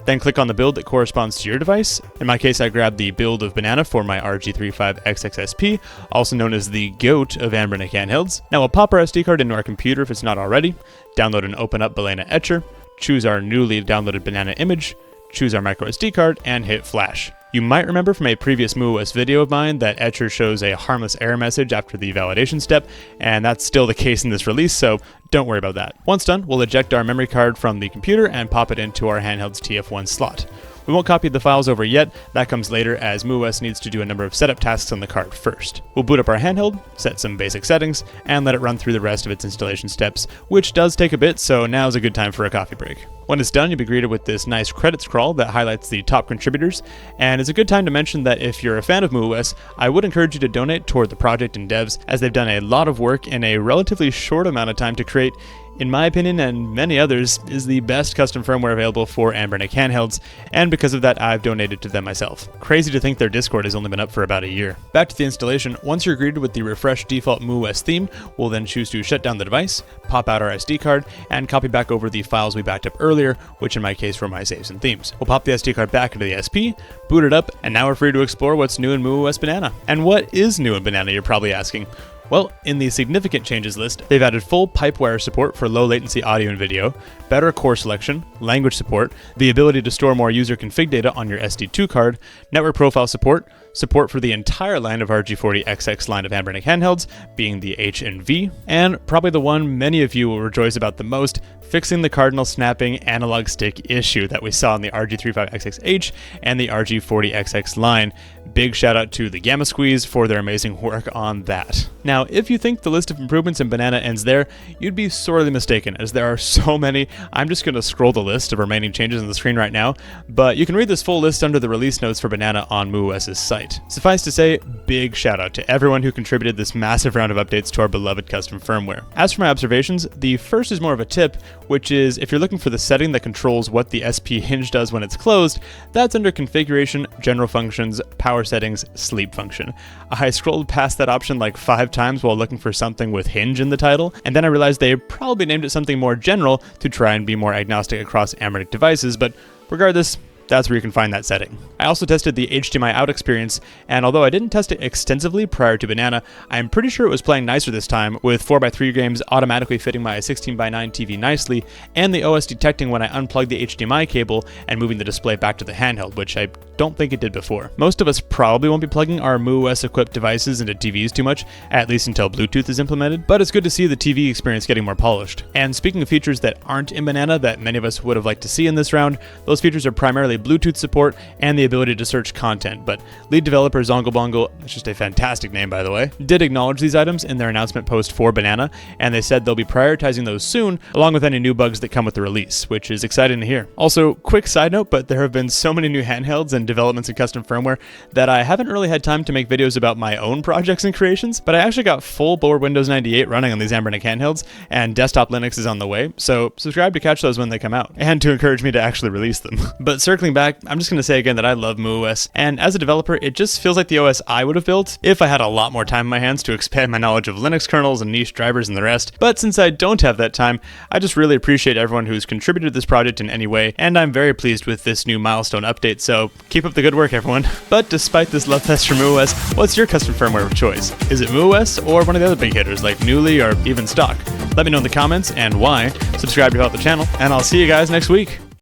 Then click on the build that corresponds to your device. In my case, I grabbed the build of Banana for my RG35XX SP, also known as the GOAT of Anbernic handhelds. Now we'll pop our SD card into our computer if it's not already, download and open up Banana Etcher, choose our newly downloaded Banana image, choose our microSD card, and hit flash. You might remember from a previous muOS video of mine that Etcher shows a harmless error message after the validation step, and that's still the case in this release, so don't worry about that. Once done, we'll eject our memory card from the computer and pop it into our handheld's TF1 slot. We won't copy the files over yet, that comes later as muOS needs to do a number of setup tasks on the card first. We'll boot up our handheld, set some basic settings, and let it run through the rest of its installation steps, which does take a bit, so now's a good time for a coffee break. When it's done, you'll be greeted with this nice credit scroll that highlights the top contributors, and it's a good time to mention that if you're a fan of muOS, I would encourage you to donate toward the project and devs, as they've done a lot of work in a relatively short amount of time to create, in my opinion and many others, is the best custom firmware available for Anbernic handhelds, and because of that I've donated to them myself. Crazy to think their Discord has only been up for about a year. Back to the installation, once you're greeted with the refreshed default muOS theme, we'll then choose to shut down the device, pop out our SD card, and copy back over the files we backed up earlier, which in my case were my saves and themes. We'll pop the SD card back into the SP, boot it up, and now we're free to explore what's new in muOS Banana. And what is new in Banana, you're probably asking? Well, in the significant changes list, they've added full pipewire support for low latency audio and video, better core selection, language support, the ability to store more user config data on your SD2 card, network profile support, support for the entire line of RG40XX line of Anbernic handhelds, being the H and V, and probably the one many of you will rejoice about the most, fixing the cardinal snapping analog stick issue that we saw in the RG35XX and the RG40XX line. Big shout out to the Gamma Squeeze for their amazing work on that. Now, if you think the list of improvements in Banana ends there, you'd be sorely mistaken, as there are so many. I'm just going to scroll the list of remaining changes on the screen right now, but you can read this full list under the release notes for Banana on muOS's site. Suffice to say, big shout out to everyone who contributed this massive round of updates to our beloved custom firmware. As for my observations, the first is more of a tip, which is if you're looking for the setting that controls what the SP hinge does when it's closed, that's under Configuration, General Functions, Power Settings, Sleep Function. I scrolled past that option like 5 times while looking for something with hinge in the title, and then I realized they probably named it something more general to try and be more agnostic across Anbernic devices, but regardless, that's where you can find that setting. I also tested the HDMI out experience, and although I didn't test it extensively prior to Banana, I'm pretty sure it was playing nicer this time, with 4x3 games automatically fitting my 16:9 TV nicely, and the OS detecting when I unplugged the HDMI cable and moving the display back to the handheld, which I don't think it did before. Most of us probably won't be plugging our muOS equipped devices into TVs too much, at least until Bluetooth is implemented, but it's good to see the TV experience getting more polished. And speaking of features that aren't in Banana that many of us would have liked to see in this round, those features are primarily Bluetooth support and the ability to search content, but lead developer Zonglebongle, it's just a fantastic name by the way, did acknowledge these items in their announcement post for Banana, and they said they'll be prioritizing those soon, along with any new bugs that come with the release, which is exciting to hear. Also, quick side note, but there have been so many new handhelds and developments in custom firmware that I haven't really had time to make videos about my own projects and creations, but I actually got full bore Windows 98 running on these Anbernic handhelds, and desktop Linux is on the way, so subscribe to catch those when they come out, and to encourage me to actually release them. But circling back, I'm just going to say again that I love muOS, and as a developer, it just feels like the OS I would have built if I had a lot more time in my hands to expand my knowledge of Linux kernels and niche drivers and the rest. But since I don't have that time, I just really appreciate everyone who's contributed to this project in any way, and I'm very pleased with this new milestone update, so keep up the good work, everyone. But despite this love fest for muOS, what's your custom firmware of choice? Is it muOS or one of the other big hitters like Knulli or even stock? Let me know in the comments and why. Subscribe to help the channel, and I'll see you guys next week.